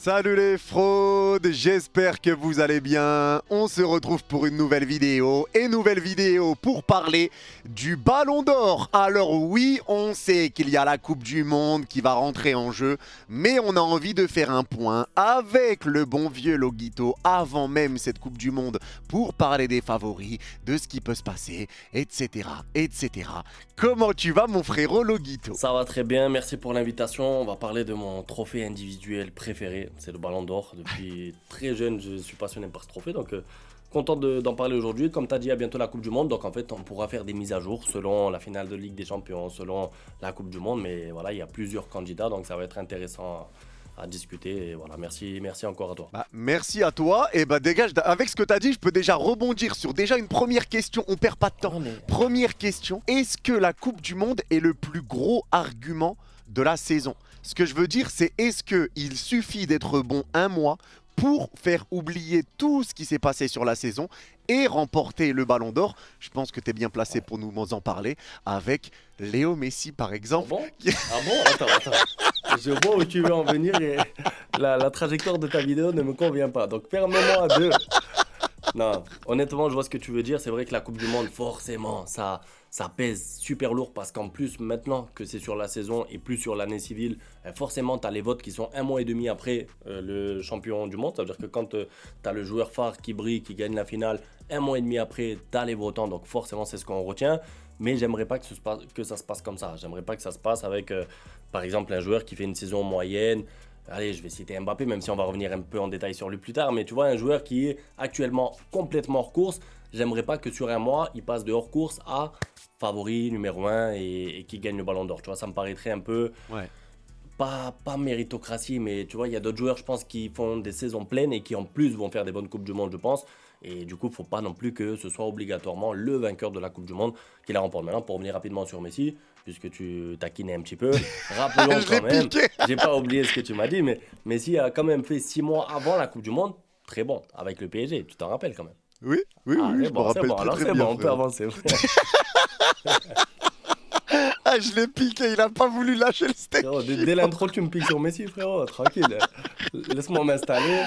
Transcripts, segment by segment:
Salut les fraudes, j'espère que vous allez bien. On se retrouve pour une nouvelle vidéo pour parler du Ballon d'Or. Alors oui, on sait qu'il y a la Coupe du Monde qui va rentrer en jeu, mais on a envie de faire un point avec le bon vieux Loguito avant même cette Coupe du Monde pour parler des favoris, de ce qui peut se passer, etc. etc. Comment tu vas mon frérot Loguito? Ça va très bien, merci pour l'invitation. On va parler de mon trophée individuel préféré, c'est le Ballon d'Or. Depuis très jeune, je suis passionné par ce trophée, donc content d'en parler aujourd'hui. Comme tu as dit, à bientôt la Coupe du Monde, donc en fait on pourra faire des mises à jour selon la finale de Ligue des Champions, selon la Coupe du Monde, mais voilà, il y a plusieurs candidats, donc ça va être intéressant à discuter. Et voilà, merci encore à toi. Merci à toi. Et dégage, avec ce que tu as dit, je peux déjà rebondir sur déjà une première question. On perd pas de temps. Première question. Est-ce que la Coupe du Monde est le plus gros argument de la saison? Ce que je veux dire, c'est est-ce qu'il suffit d'être bon un mois pour faire oublier tout ce qui s'est passé sur la saison et remporter le Ballon d'Or? Je pense que tu es bien placé pour nous en parler avec Léo Messi par exemple. Ah bon Attends. Je vois où tu veux en venir et la trajectoire de ta vidéo ne me convient pas. Donc permets-moi de... Non, honnêtement, je vois ce que tu veux dire. C'est vrai que la Coupe du Monde, forcément, ça pèse super lourd parce qu'en plus, maintenant que c'est sur la saison et plus sur l'année civile, forcément, tu as les votes qui sont un mois et demi après le champion du monde. Ça veut dire que quand tu as le joueur phare qui brille, qui gagne la finale, un mois et demi après, tu as les votants. Donc forcément, c'est ce qu'on retient. Mais j'aimerais pas que ça se passe comme ça. J'aimerais pas que ça se passe avec, par exemple, un joueur qui fait une saison moyenne. Allez, je vais citer Mbappé, même si on va revenir un peu en détail sur lui plus tard. Mais tu vois, un joueur qui est actuellement complètement hors course, j'aimerais pas que sur un mois, il passe de hors course à favori numéro 1 et qui gagne le Ballon d'Or. Tu vois, ça me paraîtrait un peu... Ouais. Pas méritocratie, mais tu vois, il y a d'autres joueurs, je pense, qui font des saisons pleines et qui en plus vont faire des bonnes Coupes du Monde, je pense. Et du coup, il ne faut pas non plus que ce soit obligatoirement le vainqueur de la Coupe du Monde qui la remporte. Maintenant, pour revenir rapidement sur Messi, puisque tu taquinais un petit peu, rappelons quand même, j'ai pas oublié ce que tu m'as dit, mais Messi a quand même fait 6 mois avant la Coupe du Monde, très bon, avec le PSG, tu t'en rappelles quand même. Oui, je me rappelle très bien. On peut avancer. Ah, je l'ai piqué, il a pas voulu lâcher le steak. Frérot, dès l'intro, tu me piques sur Messi, frérot, tranquille. Laisse-moi m'installer.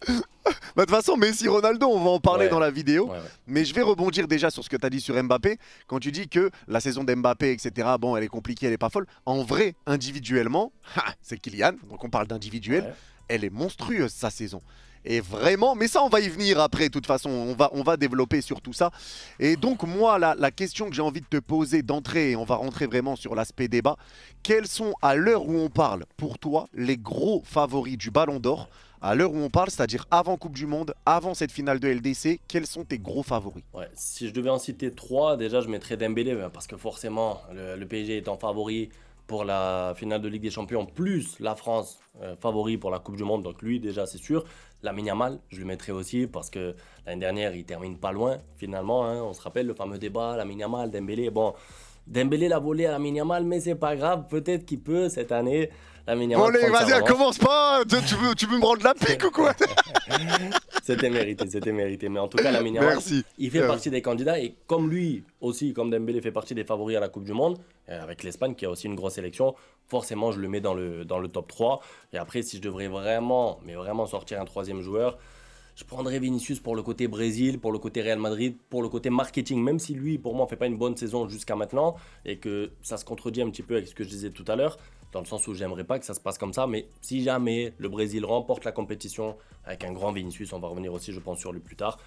De toute façon, Messi, Ronaldo, on va en parler dans la vidéo. Ouais. Mais je vais rebondir déjà sur ce que tu as dit sur Mbappé. Quand tu dis que la saison d'Mbappé, etc., bon, elle est compliquée, elle est pas folle. En vrai, individuellement, c'est Kylian, donc on parle d'individuel, elle est monstrueuse sa saison. Et vraiment, mais ça on va y venir après, de toute façon, on va développer sur tout ça. Et donc moi, la question que j'ai envie de te poser d'entrée, et on va rentrer vraiment sur l'aspect débat, quels sont à l'heure où on parle, pour toi, les gros favoris du Ballon d'Or? À l'heure où on parle, c'est-à-dire avant Coupe du Monde, avant cette finale de LDC, quels sont tes gros favoris? Si je devais en citer 3, déjà je mettrais Dembélé, parce que forcément, le PSG étant favori pour la finale de Ligue des Champions, plus la France favori pour la Coupe du Monde, donc lui déjà c'est sûr. Lamine Yamal, je le mettrais aussi parce que l'année dernière il termine pas loin finalement, hein. On se rappelle le fameux débat Lamine Yamal, Dembélé. Bon, Dembélé l'a volé à Lamine Yamal, mais c'est pas grave, peut-être qu'il peut cette année. Lamine Yamal. Bon, allez, vas-y, commence pas. Tu veux me rendre la pique ou quoi? C'était mérité. Mais en tout cas, Lamine Yamal, il fait partie des candidats. Et comme lui aussi, comme Dembélé fait partie des favoris à la Coupe du Monde, avec l'Espagne qui a aussi une grosse sélection, forcément, je le mets dans le top 3. Et après, si je devrais vraiment sortir un troisième joueur, je prendrais Vinicius pour le côté Brésil, pour le côté Real Madrid, pour le côté marketing, même si lui, pour moi, ne fait pas une bonne saison jusqu'à maintenant et que ça se contredit un petit peu avec ce que je disais tout à l'heure, dans le sens où j'aimerais pas que ça se passe comme ça, mais si jamais le Brésil remporte la compétition avec un grand Vinicius, on va revenir aussi, je pense, sur lui plus tard,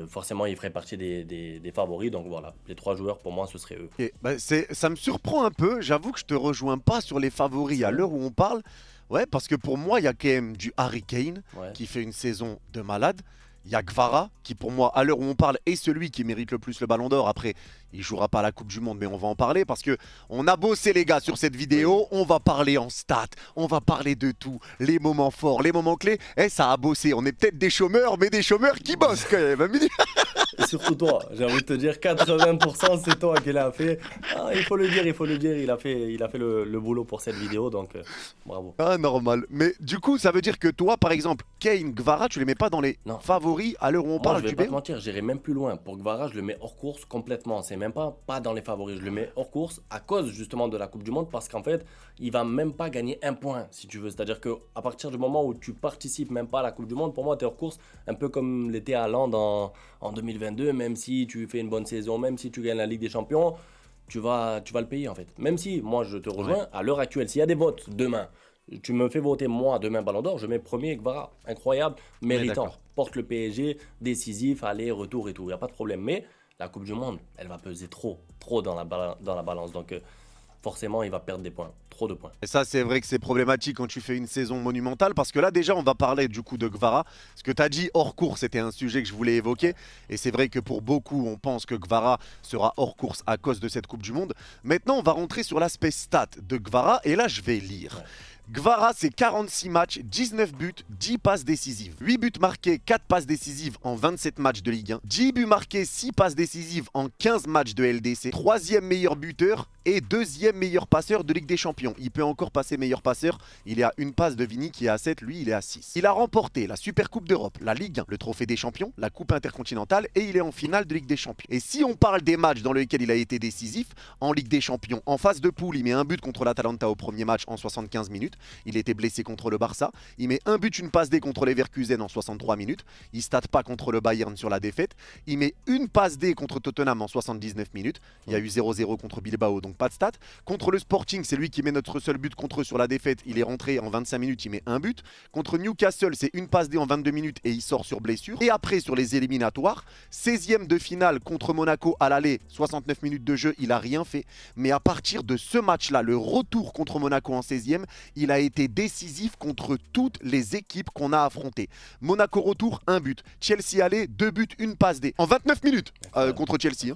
forcément, il ferait partie des favoris. Donc voilà, les 3 joueurs, pour moi, ce seraient eux. Ça me surprend un peu. J'avoue que je te rejoins pas sur les favoris à l'heure où on parle. Ouais, parce que pour moi, il y a quand même du Harry Kane qui fait une saison de malade. Il y a Kvara qui, pour moi, à l'heure où on parle, est celui qui mérite le plus le Ballon d'Or. Après, il jouera pas la Coupe du Monde, mais on va en parler parce que on a bossé les gars sur cette vidéo. On va parler en stats, on va parler de tout, les moments forts, les moments clés. Ça a bossé. On est peut-être des chômeurs, mais des chômeurs qui bossent quand même. Et surtout toi, j'ai envie de te dire, 80% c'est toi qui l'as fait. Il faut le dire, il a fait le boulot pour cette vidéo, donc bravo. Ah, normal. Mais du coup, ça veut dire que toi, par exemple, Kane, Gvara, tu les mets pas dans les favoris à l'heure où on Moi, parle je vais du pas BO? te mentir, j'irai même plus loin. Pour Gvara, je le mets hors course complètement. C'est même pas dans les favoris. Je le mets hors course à cause justement de la Coupe du Monde parce qu'en fait, il va même pas gagner un point si tu veux. C'est-à-dire qu'à partir du moment où tu participes même pas à la Coupe du Monde, pour moi, tu es hors course un peu comme l'était Haaland en 2022. Même si tu fais une bonne saison, même si tu gagnes la Ligue des Champions, tu vas le payer en fait. Même si, moi, je te rejoins, à l'heure actuelle, s'il y a des votes demain, tu me fais voter moi demain Ballon d'Or, je mets premier Gvara. Incroyable, méritant. d'accord. Porte le PSG, décisif, aller, retour et tout. Il n'y a pas de problème. Mais la Coupe du Monde, elle va peser trop dans la balance. Donc forcément, il va perdre des points. Trop de points. Et ça, c'est vrai que c'est problématique quand tu fais une saison monumentale, parce que là, déjà, on va parler du coup de Gvara. Ce que tu as dit hors course, c'était un sujet que je voulais évoquer. Et c'est vrai que pour beaucoup, on pense que Gvara sera hors course à cause de cette Coupe du Monde. Maintenant, on va rentrer sur l'aspect stat de Gvara. Et là, je vais lire. Ouais. Gvara, c'est 46 matchs, 19 buts, 10 passes décisives. 8 buts marqués, 4 passes décisives en 27 matchs de Ligue 1. 10 buts marqués, 6 passes décisives en 15 matchs de LDC. 3e meilleur buteur et 2e meilleur passeur de Ligue des Champions. Il peut encore passer meilleur passeur. Il est à une passe de Vini qui est à 7, lui il est à 6. Il a remporté la Super Coupe d'Europe, la Ligue 1, le Trophée des Champions, la Coupe intercontinentale et il est en finale de Ligue des Champions. Et si on parle des matchs dans lesquels il a été décisif, en Ligue des Champions, en phase de poule, il met un but contre l'Atalanta au premier match en 75 minutes. Il était blessé contre le Barça. Il met un but, une passe D contre Leverkusen en 63 minutes. Il state pas contre le Bayern sur la défaite. Il met une passe D contre Tottenham en 79 minutes. Il y a eu 0-0 contre Bilbao, donc pas de stat. Contre le Sporting, c'est lui qui met notre seul but contre eux sur la défaite. Il est rentré en 25 minutes, il met un but. Contre Newcastle, c'est une passe D en 22 minutes et il sort sur blessure. Et après, sur les éliminatoires, 16e de finale contre Monaco à l'aller, 69 minutes de jeu, il a rien fait. Mais à partir de ce match-là, le retour contre Monaco en 16e, il a été décisif contre toutes les équipes qu'on a affrontées. Monaco retour, un but. Chelsea aller, 2 buts, une passe D. En 29 minutes contre Chelsea.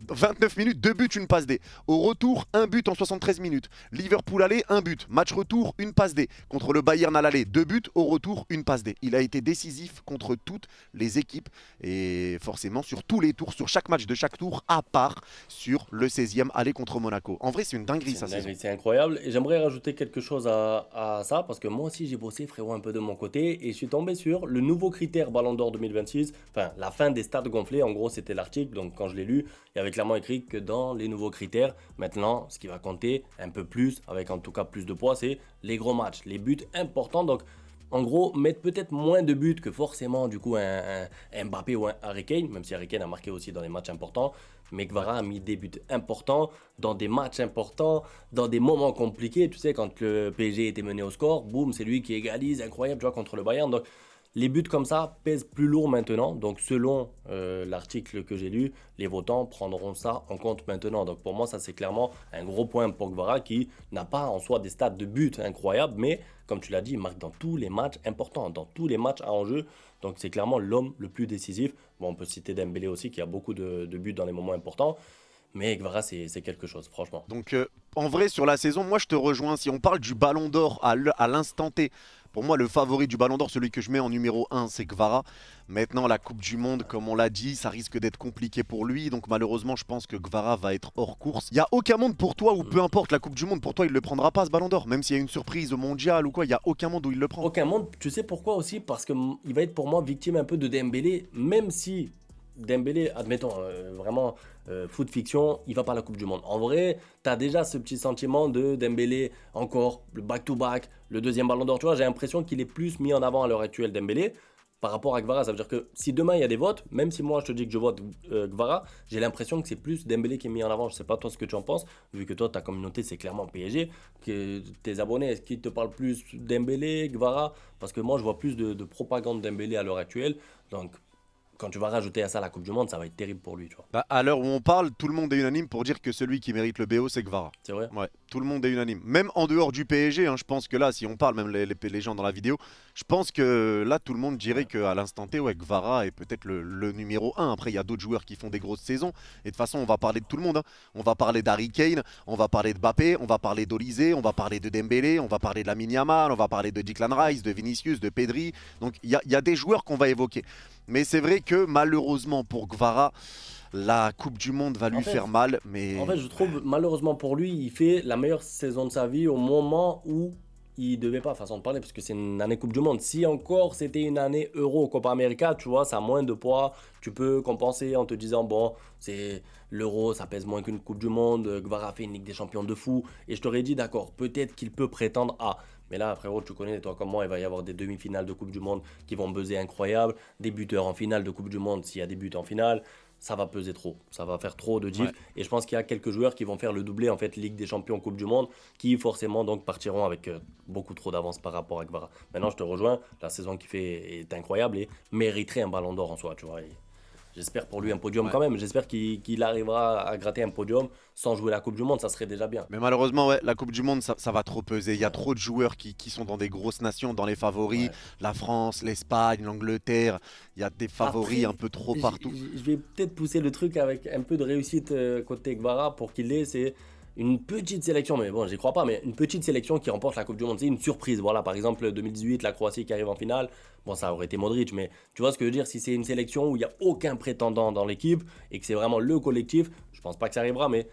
29 minutes, 2 buts, une passe D. Au retour, un but en 73 minutes. Liverpool aller, un but. Match retour, une passe D. Contre le Bayern à l'aller, 2 buts. Au retour, une passe D. Il a été décisif contre toutes les équipes et forcément sur tous les tours, sur chaque match de chaque tour, à part sur le 16e aller contre Monaco. En vrai, c'est une dinguerie ça. C'est incroyable. Et j'aimerais rajouter quelque chose à ça parce que moi aussi j'ai bossé frérot un peu de mon côté et je suis tombé sur le nouveau critère Ballon d'Or 2026. Enfin, la fin des stades gonflés. En gros, c'était l'article. Donc quand je l'ai lu, il y avait clairement écrit que dans les nouveaux critères, maintenant, ce qui va compter un peu plus, avec en tout cas plus de poids, c'est les gros matchs, les buts importants. Donc, en gros, mettre peut-être moins de buts que forcément, du coup, un Mbappé ou un Harry Kane, même si Harry Kane a marqué aussi dans des matchs importants. Mais Gvara a mis des buts importants, dans des matchs importants, dans des moments compliqués. Tu sais, quand le PSG était mené au score, boum, c'est lui qui égalise, incroyable, tu vois, contre le Bayern. Donc, les buts comme ça pèsent plus lourd maintenant. Donc, selon l'article que j'ai lu, les votants prendront ça en compte maintenant. Donc, pour moi, ça, c'est clairement un gros point pour Gvara qui n'a pas en soi des stats de buts incroyables. Mais, comme tu l'as dit, il marque dans tous les matchs importants, dans tous les matchs à enjeu. Donc, c'est clairement l'homme le plus décisif. Bon, on peut citer Dembélé aussi qui a beaucoup de buts dans les moments importants. Mais Gvara, c'est quelque chose, franchement. Donc, en vrai, sur la saison, moi, je te rejoins. Si on parle du Ballon d'Or à l'instant T, pour moi, le favori du Ballon d'Or, celui que je mets en numéro 1, c'est Gvara. Maintenant, la Coupe du Monde, comme on l'a dit, ça risque d'être compliqué pour lui. Donc, malheureusement, je pense que Gvara va être hors course. Il n'y a aucun monde pour toi, ou peu importe la Coupe du Monde, pour toi, il ne le prendra pas, ce Ballon d'Or. Même s'il y a une surprise au mondial ou quoi, il n'y a aucun monde où il le prend. Aucun monde, tu sais pourquoi aussi? Parce qu'il va être pour moi victime un peu de Dembélé, même si Dembélé, admettons, vraiment foot fiction, il va pas à la Coupe du Monde. En vrai, tu as déjà ce petit sentiment de Dembélé, encore le back-to-back, le deuxième ballon d'or. Tu vois, j'ai l'impression qu'il est plus mis en avant à l'heure actuelle, Dembélé, par rapport à Gvara. Ça veut dire que si demain il y a des votes, même si moi je te dis que je vote Gvara, j'ai l'impression que c'est plus Dembélé qui est mis en avant. Je sais pas toi ce que tu en penses, vu que toi ta communauté c'est clairement PSG, que tes abonnés, est-ce qu'ils te parlent plus Dembélé, Gvara? Parce que moi je vois plus de propagande Dembélé à l'heure actuelle. Donc quand tu vas rajouter à ça la Coupe du Monde, ça va être terrible pour lui, tu vois. Bah, à l'heure où on parle, tout le monde est unanime pour dire que celui qui mérite le BO, c'est Gvara. C'est vrai? Ouais, tout le monde est unanime. Même en dehors du PSG, hein, je pense que là, si on parle, même les gens dans la vidéo, je pense que là, tout le monde dirait qu'à l'instant T, ouais, Gvara est peut-être le numéro 1. Après, il y a d'autres joueurs qui font des grosses saisons. Et de toute façon, on va parler de tout le monde. Hein. On va parler d'Harry Kane, on va parler de Mbappé, on va parler d'Olysée, on va parler de Dembélé, on va parler de Lamine Yamal, on va parler de Declan Rice, de Vinicius, de Pedri. Donc, il y a des joueurs qu'on va évoquer. Mais c'est vrai que malheureusement pour Gvara, la Coupe du Monde va lui faire mal. Mais En fait, je trouve malheureusement pour lui, il fait la meilleure saison de sa vie au moment où il devait pas, façon de parler, parce que c'est une année Coupe du Monde. Si encore c'était une année Euro Copa América, tu vois, ça a moins de poids. Tu peux compenser en te disant, bon, c'est l'Euro, ça pèse moins qu'une Coupe du Monde. Guevara fait une Ligue des Champions de fou. Et je t'aurais dit, d'accord, peut-être qu'il peut prétendre à. Mais là, frérot, tu connais, toi comme moi, il va y avoir des demi-finales de Coupe du Monde qui vont buzzer incroyable. Des buteurs en finale de Coupe du Monde, s'il y a des buts en finale. Ça va peser trop, ça va faire trop de diff. Ouais. Et je pense qu'il y a quelques joueurs qui vont faire le doublé en fait Ligue des Champions, Coupe du Monde, qui forcément donc partiront avec beaucoup trop d'avance par rapport à Guevara. Maintenant, je te rejoins, la saison qu'il fait est incroyable et mériterait un ballon d'or en soi, tu vois. Et j'espère pour lui un podium Ouais. quand même, j'espère qu'il arrivera à gratter un podium sans jouer la Coupe du Monde, ça serait déjà bien. Mais malheureusement, ouais, la Coupe du Monde, ça va trop peser. Il y a Ouais, trop de joueurs qui sont dans des grosses nations, dans les favoris. ouais. La France, l'Espagne, l'Angleterre. Il y a des favoris Après, un peu trop partout. je vais peut-être pousser le truc avec un peu de réussite côté Guevara pour qu'il ait, c'est une petite sélection, mais bon, j'y crois pas, mais une petite sélection qui remporte la Coupe du Monde. C'est une surprise. Voilà, par exemple, 2018, la Croatie qui arrive en finale. Bon, ça aurait été Modric, mais tu vois ce que je veux dire? Si c'est une sélection où il n'y a aucun prétendant dans l'équipe et que c'est vraiment le collectif, je pense pas que ça arrivera, mais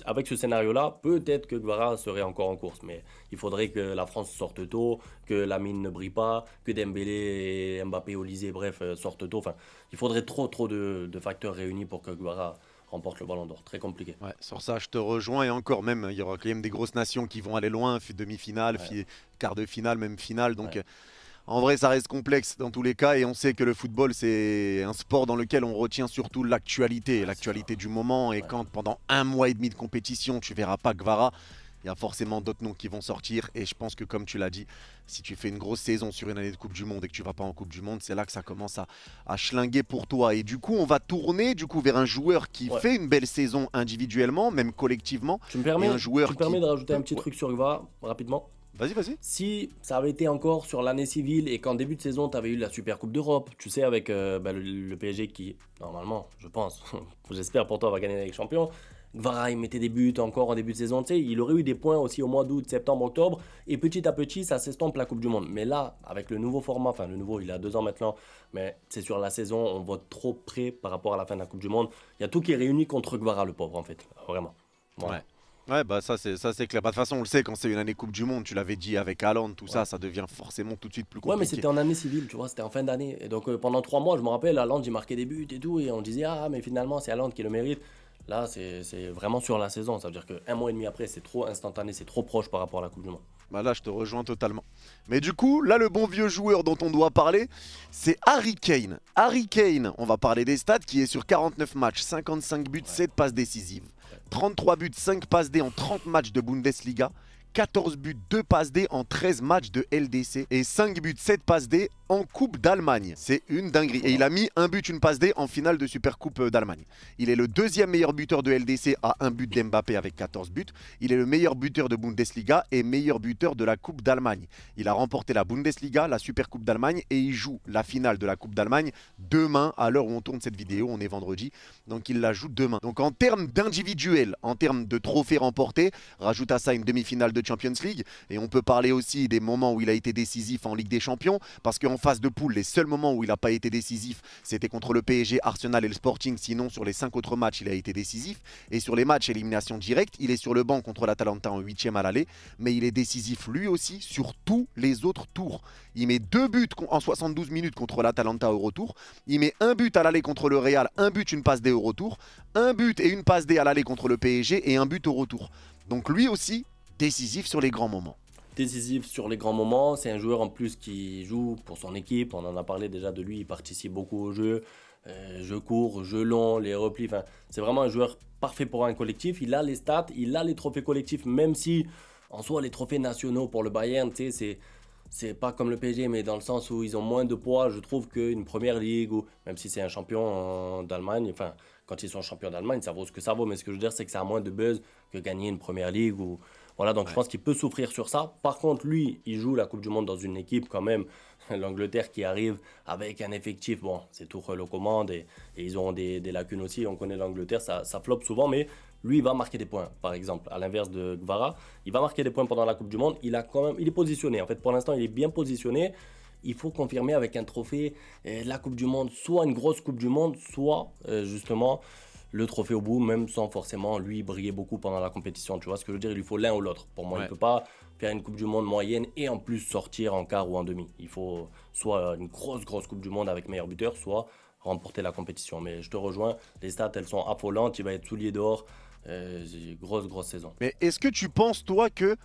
avec ce scénario-là, peut-être que Guevara serait encore en course. Mais il faudrait que la France sorte tôt, que Lamine ne brille pas, que Dembélé et Mbappé, Olysée, bref, sortent tôt. Enfin, il faudrait trop de facteurs réunis pour que Guevara remporte le ballon d'or. Très compliqué. Ouais, sur ça, je te rejoins. Et encore même, il y aura quand même des grosses nations qui vont aller loin. Demi-finale, Ouais, quart de finale, même finale. Donc, ouais, en vrai, ça reste complexe dans tous les cas. Et on sait que le football, c'est un sport dans lequel on retient surtout l'actualité. ouais, c'est ça. L'actualité du moment. Et Ouais. quand pendant 1 mois et demi de compétition, tu verras pas Guevara, il y a forcément d'autres noms qui vont sortir. Et je pense que, comme tu l'as dit, si tu fais une grosse saison sur une année de Coupe du Monde et que tu vas pas en Coupe du Monde, c'est là que ça commence à schlinguer pour toi. Et du coup, on va tourner vers un joueur qui Ouais. fait une belle saison individuellement, même collectivement, Tu me et un permets, tu joueur me permets qui de rajouter un peut... petit Ouais. truc sur Guevara, rapidement? Vas-y, vas-y. Si ça avait été encore sur l'année civile et qu'en début de saison, tu avais eu la Super Coupe d'Europe, tu sais, avec le PSG qui, normalement, je pense, j'espère pour toi, va gagner la Ligue des Champions. Guevara, il mettait des buts encore en début de saison, tu sais, il aurait eu des points aussi au mois d'août, septembre, octobre, et petit à petit, ça s'estompe la Coupe du Monde. Mais là, avec le nouveau format, enfin le nouveau, il a 2 ans maintenant, mais c'est sur la saison, on vote trop près par rapport à la fin de la Coupe du Monde. Il y a tout qui est réuni contre Guevara, le pauvre, en fait, vraiment. Ouais. Voilà. Ouais, bah ça c'est clair. Bah, de toute façon, on le sait, quand c'est une année Coupe du Monde, tu l'avais dit avec Haaland, tout ça, Ouais. ça devient forcément tout de suite plus Ouais, mais compliqué. c'était en année civile, tu vois, c'était en fin d'année. Et donc pendant 3 mois, je me rappelle, Haaland, il marquait des buts et tout, et on disait, ah, mais finalement, c'est Haaland qui le mérite. Là, c'est vraiment sur la saison. Ça veut dire qu'un mois et demi après, c'est trop instantané, c'est trop proche par rapport à la Coupe du Monde. Bah là, je te rejoins totalement. Mais du coup, là, le bon vieux joueur dont on doit parler, c'est Harry Kane. Harry Kane, on va parler des stats, qui est sur 49 matchs, 55 buts, Ouais, 7 passes décisives. ouais. 33 buts, 5 passes D en 30 matchs de Bundesliga. 14 buts, 2 passes D en 13 matchs de LDC. Et 5 buts, 7 passes D en Coupe d'Allemagne. C'est une dinguerie. Et il a mis un but, une passe D en finale de Supercoupe d'Allemagne. Il est le deuxième meilleur buteur de LDC à un but d'Mbappé avec 14 buts. Il est le meilleur buteur de Bundesliga et meilleur buteur de la Coupe d'Allemagne. Il a remporté la Bundesliga, la Supercoupe d'Allemagne et il joue la finale de la Coupe d'Allemagne demain à l'heure où on tourne cette vidéo. On est vendredi. Donc il la joue demain. Donc en termes d'individuel, en termes de trophées remportés, rajoute à ça une demi-finale de Champions League. Et on peut parler aussi des moments où il a été décisif en Ligue des Champions. Parce qu'en phase de poule, les seuls moments où il n'a pas été décisif, c'était contre le PSG, Arsenal et le Sporting. Sinon, sur les 5 autres matchs, il a été décisif. Et sur les matchs élimination directe, il est sur le banc contre l'Atalanta en 8e à l'aller. Mais il est décisif lui aussi sur tous les autres tours. Il met 2 buts en 72 minutes contre l'Atalanta au retour. Il met un but à l'aller contre le Real, un but, une passe D au retour. Un but et une passe D à l'aller contre le PSG et un but au retour. Donc lui aussi, décisif sur les grands moments. Décisif sur les grands moments. C'est un joueur en plus qui joue pour son équipe. On en a parlé déjà de lui. Il participe beaucoup au jeu. Jeu court, jeu long, les replis. Enfin, c'est vraiment un joueur parfait pour un collectif. Il a les stats, il a les trophées collectifs, même si en soi, les trophées nationaux pour le Bayern, tu sais, c'est pas comme le PSG, mais dans le sens où ils ont moins de poids, je trouve, qu'une première ligue, ou même si c'est un champion d'Allemagne, enfin, quand ils sont champions d'Allemagne, ça vaut ce que ça vaut, mais ce que je veux dire, c'est que ça a moins de buzz que gagner une première ligue. Ou... Voilà, donc je Ouais. pense qu'il peut souffrir sur ça. Par contre, lui, il joue la Coupe du Monde dans une équipe quand même, l'Angleterre qui arrive avec un effectif, bon, c'est Tuchel aux commandes et ils ont des lacunes aussi, on connaît l'Angleterre, ça floppe souvent, mais lui, il va marquer des points, par exemple, à l'inverse de Guevara, il va marquer des points pendant la Coupe du Monde, il est positionné, en fait, pour l'instant, il est bien positionné, il faut confirmer avec un trophée la Coupe du Monde, soit une grosse Coupe du Monde, soit justement le trophée au bout, même sans forcément lui briller beaucoup pendant la compétition. Tu vois ce que je veux dire? Il lui faut l'un ou l'autre. Pour moi, il ne peut pas faire une Coupe du Monde moyenne et en plus sortir en quart ou en demi. Il faut soit une grosse Coupe du Monde avec meilleur buteur, soit remporter la compétition. Mais je te rejoins, les stats, elles sont affolantes. Il va être soulier dehors. Grosse saison. Mais est-ce que tu penses, toi, que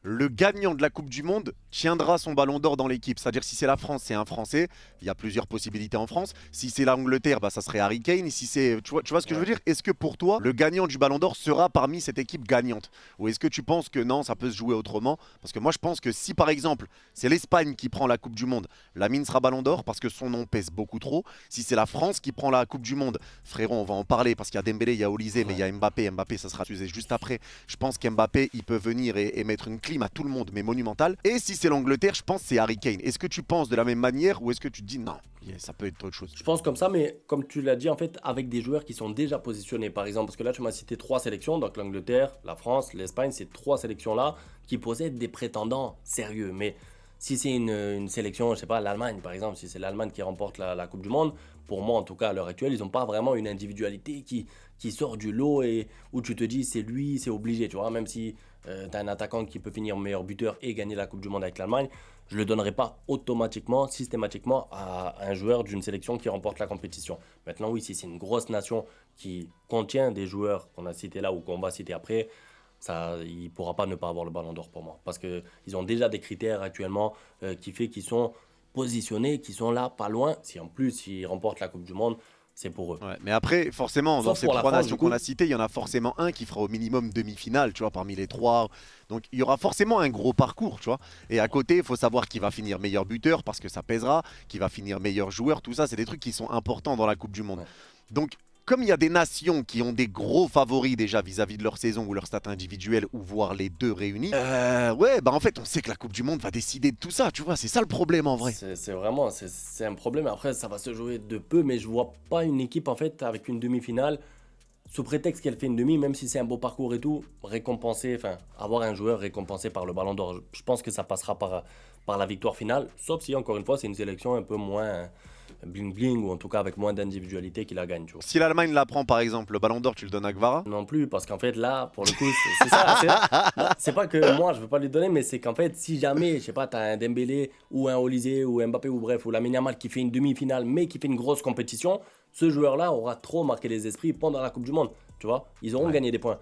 le gagnant de la Coupe du Monde tiendra son ballon d'or dans l'équipe? C'est-à-dire si c'est la France, c'est un Français. Il y a plusieurs possibilités en France. Si c'est l'Angleterre, bah, ça serait Harry Kane. Si c'est, tu vois ce que je veux dire? Est-ce que pour toi, le gagnant du ballon d'or sera parmi cette équipe gagnante? Ou est-ce que tu penses que non, ça peut se jouer autrement? Parce que moi, je pense que si par exemple, c'est l'Espagne qui prend la Coupe du Monde, Lamine sera ballon d'or parce que son nom pèse beaucoup trop. Si c'est la France qui prend la Coupe du Monde, frérot, on va en parler parce qu'il y a Dembélé, il y a Olysée, mais il y a Mbappé. Mbappé, ça sera diffusé juste après. Je pense qu'Mbappé, il peut venir et mettre une clim à tout le monde, mais monumentale. Et si c'est l'Angleterre, je pense que c'est Harry Kane. Est-ce que tu penses de la même manière ou est-ce que tu te dis non, ça peut être autre chose? Je pense comme ça, mais comme tu l'as dit, en fait, avec des joueurs qui sont déjà positionnés. Par exemple, parce que là, tu m'as cité 3 sélections, donc l'Angleterre, la France, l'Espagne, ces 3 sélections-là qui possèdent des prétendants sérieux. Mais si c'est une sélection, je sais pas, l'Allemagne par exemple, si c'est l'Allemagne qui remporte la Coupe du Monde, pour moi en tout cas à l'heure actuelle, ils n'ont pas vraiment une individualité qui sort du lot et où tu te dis c'est lui, c'est obligé, tu vois, même si tu as un attaquant qui peut finir meilleur buteur et gagner la Coupe du Monde avec l'Allemagne, je ne le donnerai pas automatiquement, systématiquement à un joueur d'une sélection qui remporte la compétition. Maintenant oui, si c'est une grosse nation qui contient des joueurs qu'on a cités là ou qu'on va citer après, ça, il ne pourra pas ne pas avoir le ballon d'or pour moi. Parce qu'ils ont déjà des critères actuellement qui fait qu'ils sont positionnés, qui sont là, pas loin. Si en plus ils remportent la Coupe du Monde, c'est pour eux. Ouais, mais après, forcément, dans Sauf ces pour la 3 France, nations du coup. qu'on a citées, il y en a forcément un qui fera au minimum demi-finale, tu vois, parmi les 3. Donc il y aura forcément un gros parcours, tu vois. Et à côté, il faut savoir qui va finir meilleur buteur parce que ça pèsera, qui va finir meilleur joueur, tout ça, c'est des trucs qui sont importants dans la Coupe du Monde. Ouais. Donc, comme il y a des nations qui ont des gros favoris déjà vis-à-vis de leur saison ou leur stat individuel ou voire les deux réunis, ouais, bah en fait, on sait que la Coupe du Monde va décider de tout ça, tu vois, c'est ça le problème en vrai. C'est vraiment c'est un problème. Après, ça va se jouer de peu, mais je vois pas une équipe en fait avec une demi-finale sous prétexte qu'elle fait une demi, même si c'est un beau parcours et tout, récompenser, enfin, avoir un joueur récompensé par le Ballon d'Or. Je pense que ça passera par la victoire finale, sauf si encore une fois c'est une sélection un peu moins bling bling ou en tout cas avec moins d'individualité qui la gagne, tu vois. Si l'Allemagne la prend par exemple, le ballon d'or, tu le donnes à Kvara? Non plus, parce qu'en fait là, pour le coup, c'est ça. Non, c'est pas que moi je veux pas lui donner, mais c'est qu'en fait, si jamais, je sais pas, t'as un Dembélé ou un Olysée ou un Mbappé ou bref, ou Lamine Yamal qui fait une demi-finale mais qui fait une grosse compétition, ce joueur-là aura trop marqué les esprits pendant la Coupe du Monde, tu vois. Ils auront gagné des points.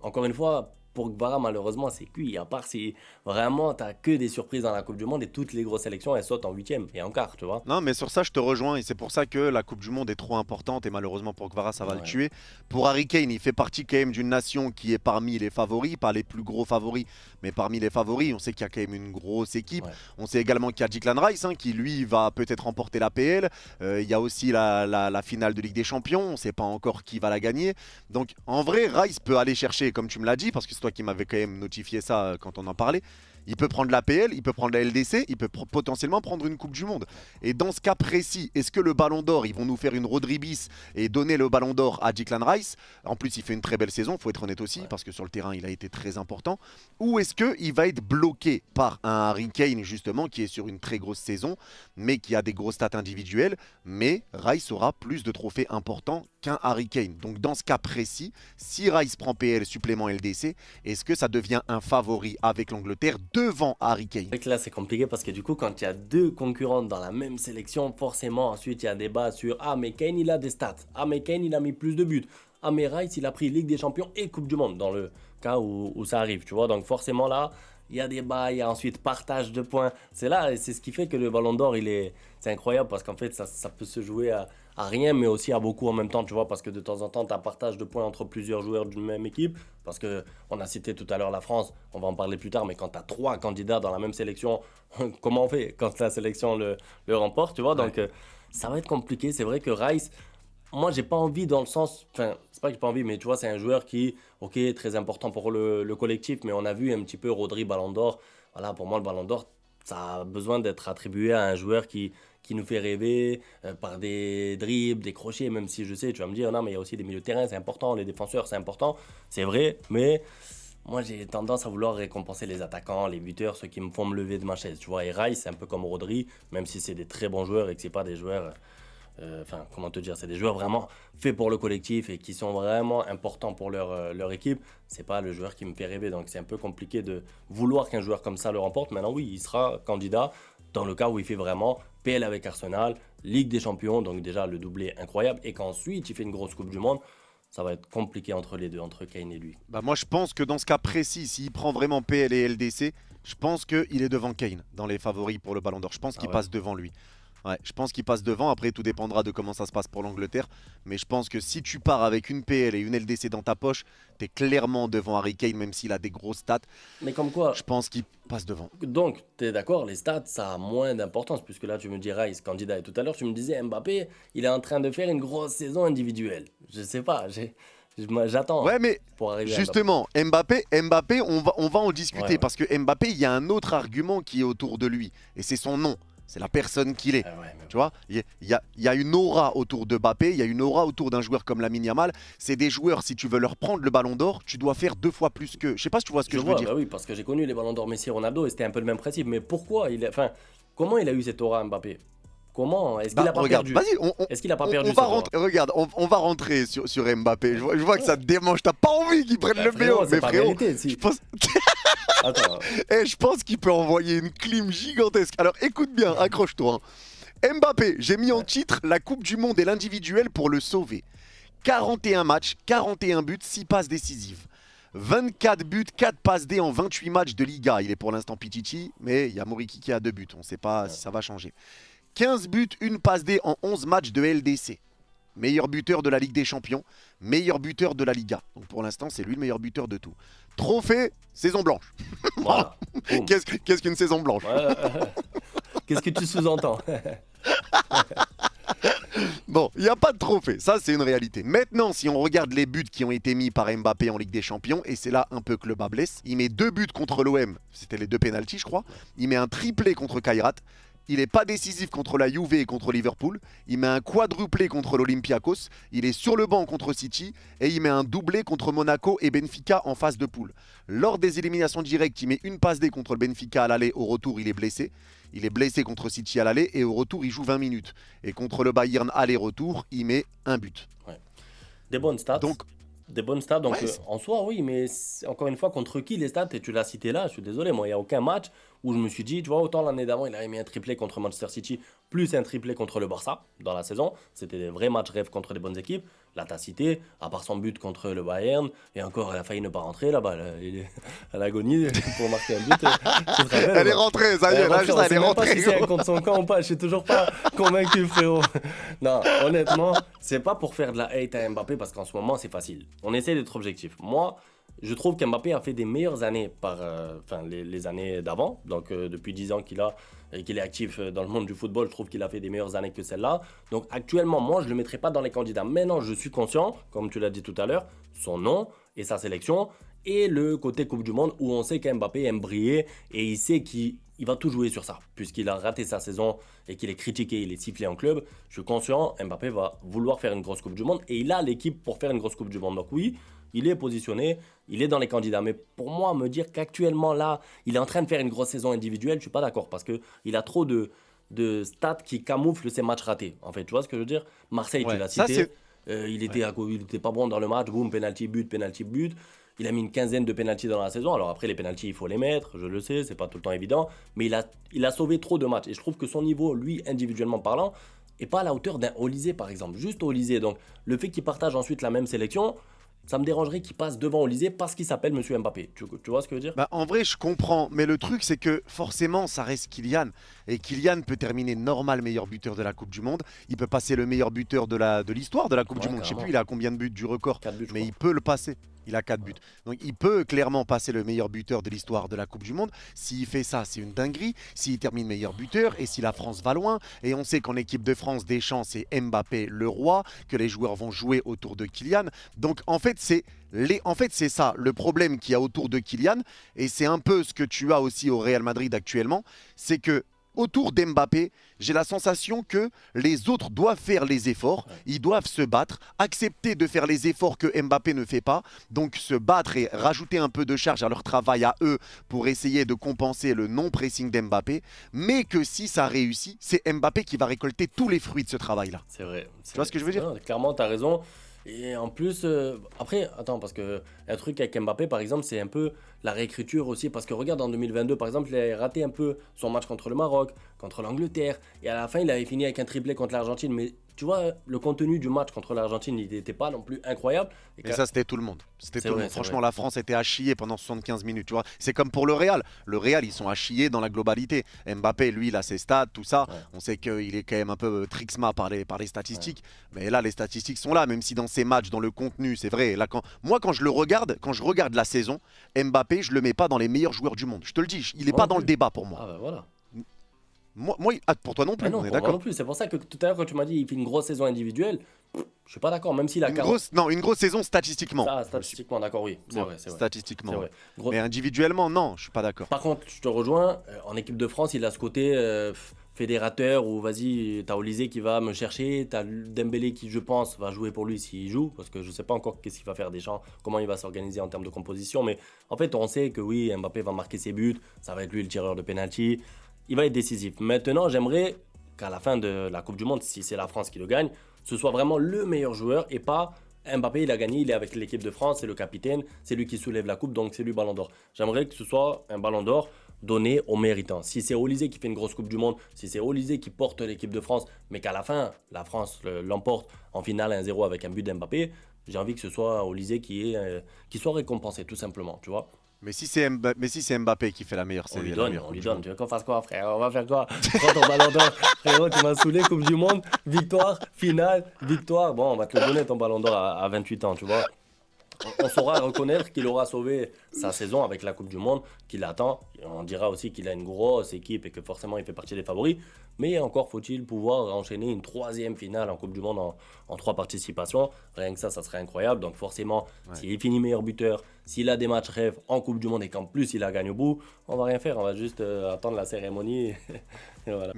Encore une fois, pour Kvara, malheureusement, c'est cuit. À part si vraiment t'as que des surprises dans la Coupe du Monde et toutes les grosses sélections, elles sautent en huitième et en quart, tu vois. Non, mais sur ça, je te rejoins. Et c'est pour ça que la Coupe du Monde est trop importante. Et malheureusement pour Kvara, ça va le Ouais. tuer. Pour Harry Kane, il fait partie quand même d'une nation qui est parmi les favoris. Pas les plus gros favoris, mais parmi les favoris. On sait qu'il y a quand même une grosse équipe. Ouais. On sait également qu'il y a Declan Rice, hein, qui lui va peut-être remporter l'APL. Il y a aussi la finale de Ligue des Champions. On ne sait pas encore qui va la gagner. Donc en vrai, Rice peut aller chercher, comme tu me l'as dit, parce que c'est toi qui m'avais quand même notifié ça quand on en parlait. Il peut prendre l'APL, il peut prendre la LDC, il peut potentiellement prendre une Coupe du Monde. Et dans ce cas précis, est-ce que le Ballon d'Or, ils vont nous faire une Rodribis et donner le Ballon d'Or à Declan Rice? En plus, il fait une très belle saison, il faut être honnête aussi, parce que sur le terrain, il a été très important. Ou est-ce qu'il va être bloqué par un Harry Kane, justement, qui est sur une très grosse saison, mais qui a des grosses stats individuelles, mais Rice aura plus de trophées importants qu'un Harry Kane. Donc dans ce cas précis, si Rice prend PL supplément LDC, est-ce que ça devient un favori avec l'Angleterre devant Harry Kane? C'est vrai que là, c'est compliqué parce que du coup, quand il y a deux concurrentes dans la même sélection, forcément, ensuite, il y a un débat sur « Ah, mais Kane, il a des stats. Ah, mais Kane, il a mis plus de buts. Ah, mais Rice, il a pris Ligue des Champions et Coupe du Monde dans le cas où ça arrive. » Tu vois, donc forcément, là, il y a débat, il y a ensuite partage de points. C'est là, et c'est ce qui fait que le Ballon d'Or, c'est incroyable parce qu'en fait, ça peut se jouer à rien, mais aussi à beaucoup en même temps, tu vois, parce que de temps en temps, tu as partage de points entre plusieurs joueurs d'une même équipe. Parce que on a cité tout à l'heure la France, on va en parler plus tard, mais quand tu as 3 candidats dans la même sélection, comment on fait quand la sélection le remporte, tu vois? Donc, ça va être compliqué. C'est vrai que Rice, moi, j'ai pas envie dans le sens. Enfin, c'est pas que j'ai pas envie, mais tu vois, c'est un joueur qui, ok, très important pour le collectif, mais on a vu un petit peu Rodri Ballon d'Or. Voilà, pour moi, le Ballon d'Or, ça a besoin d'être attribué à un joueur qui nous fait rêver par des dribbles, des crochets, même si je sais, tu vas me dire, non, mais il y a aussi des milieux de terrain, c'est important, les défenseurs, c'est important. C'est vrai, mais moi, j'ai tendance à vouloir récompenser les attaquants, les buteurs, ceux qui me font me lever de ma chaise. Tu vois, et Rice, c'est un peu comme Rodri, même si c'est des très bons joueurs et que c'est pas des joueurs Enfin, comment te dire, c'est des joueurs vraiment faits pour le collectif et qui sont vraiment importants pour leur équipe. C'est pas le joueur qui me fait rêver. Donc c'est un peu compliqué de vouloir qu'un joueur comme ça le remporte. Maintenant, oui, il sera candidat dans le cas où il fait vraiment PL avec Arsenal, Ligue des Champions, donc déjà le doublé incroyable, et qu'ensuite il fait une grosse Coupe du Monde. Ça va être compliqué entre les deux, entre Kane et lui. Bah moi je pense que dans ce cas précis, s'il prend vraiment PL et LDC, je pense qu'il est devant Kane dans les favoris pour le Ballon d'Or. Je pense Ah qu'il ouais. passe devant lui. Ouais, je pense qu'il passe devant. Après, tout dépendra de comment ça se passe pour l'Angleterre. Mais je pense que si tu pars avec une PL et une LDC dans ta poche, t'es clairement devant Harry Kane, même s'il a des grosses stats. Mais comme quoi, Je pense qu'il passe devant. donc, tu es d'accord, les stats, ça a moins d'importance, puisque là, tu me dis Rice, candidat, et tout à l'heure, tu me disais Mbappé, il est en train de faire une grosse saison individuelle. Je sais pas, j'attends Ouais, mais pour arriver à Mbappé. justement, Mbappé, on va en discuter Ouais, ouais. parce que Mbappé, il y a un autre argument qui est autour de lui. Et c'est son nom. C'est la personne qu'il est. Ah ouais, mais Tu vois, il y a une aura autour de Mbappé, il y a une aura autour d'un joueur comme Lamine Yamal. C'est des joueurs, si tu veux leur prendre le ballon d'or, tu dois faire 2 fois plus qu'eux. Je sais pas si tu vois ce que je veux vois, dire. bah oui, parce que j'ai connu les ballons d'or Messi et Ronaldo, et c'était un peu le même principe. Mais pourquoi enfin, comment il a eu cette aura Mbappé? Comment? Est-ce qu'il Bah, a pas regarde, perdu? vas-y, Est-ce qu'il a pas on perdu va cette aura? rentrer. Regarde, on va rentrer sur Mbappé. Je vois que ça te démange. T'as pas envie qu'il prenne Bah, le frérot, BO, c'est mais pas frérot, vérité. je pense, Attends, je pense qu'il peut envoyer une clim gigantesque. Alors écoute bien, accroche-toi, hein. Mbappé, j'ai mis en ouais. titre la Coupe du Monde et l'individuel pour le sauver. 41 matchs, 41 buts, 6 passes décisives. 24 buts, 4 passes D en 28 matchs de Liga. Il est pour l'instant Pichichi, mais il y a Moriki qui a 2 buts. On ne sait pas Ouais. si ça va changer. 15 buts, 1 passe D en 11 matchs de LDC. Meilleur buteur de la Ligue des Champions, meilleur buteur de la Liga. Donc pour l'instant, c'est lui le meilleur buteur de tout. Trophée, saison blanche. Voilà. Boum. Qu'est-ce qu'une saison blanche? Ouais. Qu'est-ce que tu sous-entends? Bon, il n'y a pas de trophée, ça c'est une réalité. Maintenant, si on regarde les buts qui ont été mis par Mbappé en Ligue des Champions, et c'est là un peu que le bas blesse, il met 2 buts contre l'OM, c'était les 2 pénaltys je crois, il met un triplé contre Kairat, il n'est pas décisif contre la Juve et contre Liverpool, il met un quadruplé contre l'Olympiakos, il est sur le banc contre City, et il met un doublé contre Monaco et Benfica en phase de poule. Lors des éliminations directes, il met une passe D contre le Benfica à l'aller, au retour il est blessé. Il est blessé contre City à l'aller et au retour il joue 20 minutes. Et contre le Bayern aller-retour, il met un but. Ouais. Des bonnes stats. Donc, Des bonnes stats. Donc, ouais, en soi, oui, mais encore une fois, contre qui les stats? Et tu l'as cité là, je suis désolé, moi, il n'y a aucun match où je me suis dit, tu vois, autant l'année d'avant, il avait mis un triplé contre Manchester City, plus un triplé contre le Barça dans la saison. C'était des vrais matchs rêves contre des bonnes équipes. Là, tu as cité, à part son but contre le Bayern, et encore, elle a failli ne pas rentrer là-bas. Il est à l'agonie pour marquer un but. Tu te rappelles, elle est bah rentrée, ça y est, là, rentrée, on ça, elle sait est même pas rentrée. si c'est un contre son camp ou pas. Je suis toujours pas convaincu, frérot. Non, honnêtement, c'est pas pour faire de la hate à Mbappé parce qu'en ce moment, c'est facile. On essaie d'être objectif. Moi, je trouve qu'Mbappé a fait des meilleures années par enfin, les années d'avant. Donc, depuis 10 ans qu'il est actif dans le monde du football, je trouve qu'il a fait des meilleures années que celle-là. Donc, actuellement, moi, je ne le mettrai pas dans les candidats. Maintenant, je suis conscient, comme tu l'as dit tout à l'heure, son nom et sa sélection et le côté Coupe du Monde où on sait qu'Mbappé aime briller et il sait qu'il va tout jouer sur ça. Puisqu'il a raté sa saison et qu'il est critiqué, il est sifflé en club, je suis conscient, Mbappé va vouloir faire une grosse Coupe du Monde et il a l'équipe pour faire une grosse Coupe du Monde. Donc oui, il est positionné, il est dans les candidats. Mais pour moi, me dire qu'actuellement là, il est en train de faire une grosse saison individuelle, je suis pas d'accord parce qu'il a trop de stats qui camouflent ses matchs ratés. En fait, tu vois ce que je veux dire? Marseille, tu Ouais, l'as ça cité, c'est. il était pas bon dans le match, boum, penalty, but, penalty, but. Il a mis une quinzaine de pénaltys dans la saison. Alors après, les pénaltys, il faut les mettre, je le sais, c'est pas tout le temps évident. Mais il a sauvé trop de matchs. Et je trouve que son niveau, lui, individuellement parlant, est pas à la hauteur d'un Olysée, par exemple. Juste Olysée. Donc, le fait qu'il partage ensuite la même sélection, ça me dérangerait qu'il passe devant Olysée parce qu'il s'appelle Monsieur Mbappé. Tu vois ce que je veux dire? Bah, en vrai, je comprends, mais le truc, c'est que forcément, ça reste Kylian. Et Kylian peut terminer normal meilleur buteur de la Coupe du Monde. Il peut passer le meilleur buteur de l'histoire de la Coupe du Ouais, Monde. Je sais carrément. plus, il a combien de buts du record, 4 buts, je mais crois. il peut le passer. Il a 4 buts. Donc il peut clairement passer le meilleur buteur de l'histoire de la Coupe du Monde. S'il fait ça, c'est une dinguerie. S'il termine meilleur buteur et si la France va loin, et on sait qu'en équipe de France, Deschamps, c'est Mbappé le roi, que les joueurs vont jouer autour de Kylian. Donc en fait, c'est ça le problème qu'il y a autour de Kylian. Et c'est un peu ce que tu as aussi au Real Madrid actuellement. C'est que autour d'Mbappé, j'ai la sensation que les autres doivent faire les efforts, ils doivent se battre, accepter de faire les efforts que Mbappé ne fait pas, donc se battre et rajouter un peu de charge à leur travail à eux pour essayer de compenser le non-pressing d'Mbappé, mais que si ça réussit, c'est Mbappé qui va récolter tous les fruits de ce travail-là. C'est vrai. Tu vois ce que je veux dire? Non, clairement, tu as raison. Et en plus, après, attends, parce que un truc avec Mbappé, par exemple, c'est un peu la réécriture aussi. Parce que regarde, en 2022, par exemple, il a raté un peu son match contre le Maroc, contre l'Angleterre. Et à la fin, il avait fini avec un triplé contre l'Argentine. Mais tu vois, le contenu du match contre l'Argentine, il n'était pas non plus incroyable. Mais ça, c'était tout le monde. C'était C'est tout le vrai, monde. c'est Franchement, vrai. la France était à chier pendant 75 minutes. Tu vois, c'est comme pour le Real. Le Real, ils sont à chier dans la globalité. Mbappé, lui, il a ses stats, tout ça. Ouais, On sait qu'il est quand même un peu trixma par les ouais. statistiques. Mais là, les statistiques sont là, même si dans ses matchs, dans le contenu, c'est vrai. Là, moi, quand je le regarde, quand je regarde la saison, Mbappé, je le mets pas dans les meilleurs joueurs du monde. Je te le dis, il est Moi pas non dans le plus. débat pour moi. Ah bah voilà. Pour toi non Ah plus, non, on est pour moi non d'accord. plus. C'est pour ça que tout à l'heure, quand tu m'as dit il fait une grosse saison individuelle, je suis pas d'accord. Même s'il a 40. Une grosse saison statistiquement. Ça, statistiquement, d'accord, oui. C'est Ouais, vrai, c'est vrai. C'est statistiquement, ouais. vrai. Gros- Mais individuellement, non, je suis pas d'accord. Par contre, je te rejoins, en équipe de France, il a ce côté fédérateur où vas-y, t'as Olysée qui va me chercher, t'as Dembélé qui, je pense, va jouer pour lui s'il joue, parce que je sais pas encore qu'est-ce qu'il va faire Deschamps, comment il va s'organiser en termes de composition, mais en fait, on sait que oui, Mbappé va marquer ses buts, ça va être lui le tireur de penalty, il va être décisif. Maintenant, j'aimerais qu'à la fin de la Coupe du Monde, si c'est la France qui le gagne, ce soit vraiment le meilleur joueur et pas Mbappé, il a gagné, il est avec l'équipe de France, c'est le capitaine, c'est lui qui soulève la coupe, donc c'est lui ballon d'or. J'aimerais que ce soit un ballon d'or donné aux méritants. Si c'est Olysée qui fait une grosse Coupe du Monde, si c'est Olysée qui porte l'équipe de France, mais qu'à la fin, la France l'emporte en finale 1-0 avec un but d'Mbappé, j'ai envie que ce soit Olysée qui soit récompensé, tout simplement, tu vois. Mais si c'est Mbappé qui fait la meilleure, On lui la donne, meilleure on Coupe lui du donne. Monde. Tu veux qu'on fasse quoi, frère? On va faire quoi? Prends ton ballon d'or. Frérot, tu m'as saoulé, Coupe du Monde, victoire, finale, victoire. Bon, on va te le donner ton ballon d'or à 28 ans, tu vois. On saura reconnaître qu'il aura sauvé sa saison avec la Coupe du Monde, qu'il attend. On dira aussi qu'il a une grosse équipe et que forcément il fait partie des favoris. Mais encore faut-il pouvoir enchaîner une troisième finale en Coupe du Monde en 3 participations. Rien que ça serait incroyable. Donc forcément, Ouais. s'il finit meilleur buteur, s'il a des matchs rêves en Coupe du Monde et qu'en plus il la gagne au bout, on va rien faire. On va juste attendre la cérémonie. Et voilà.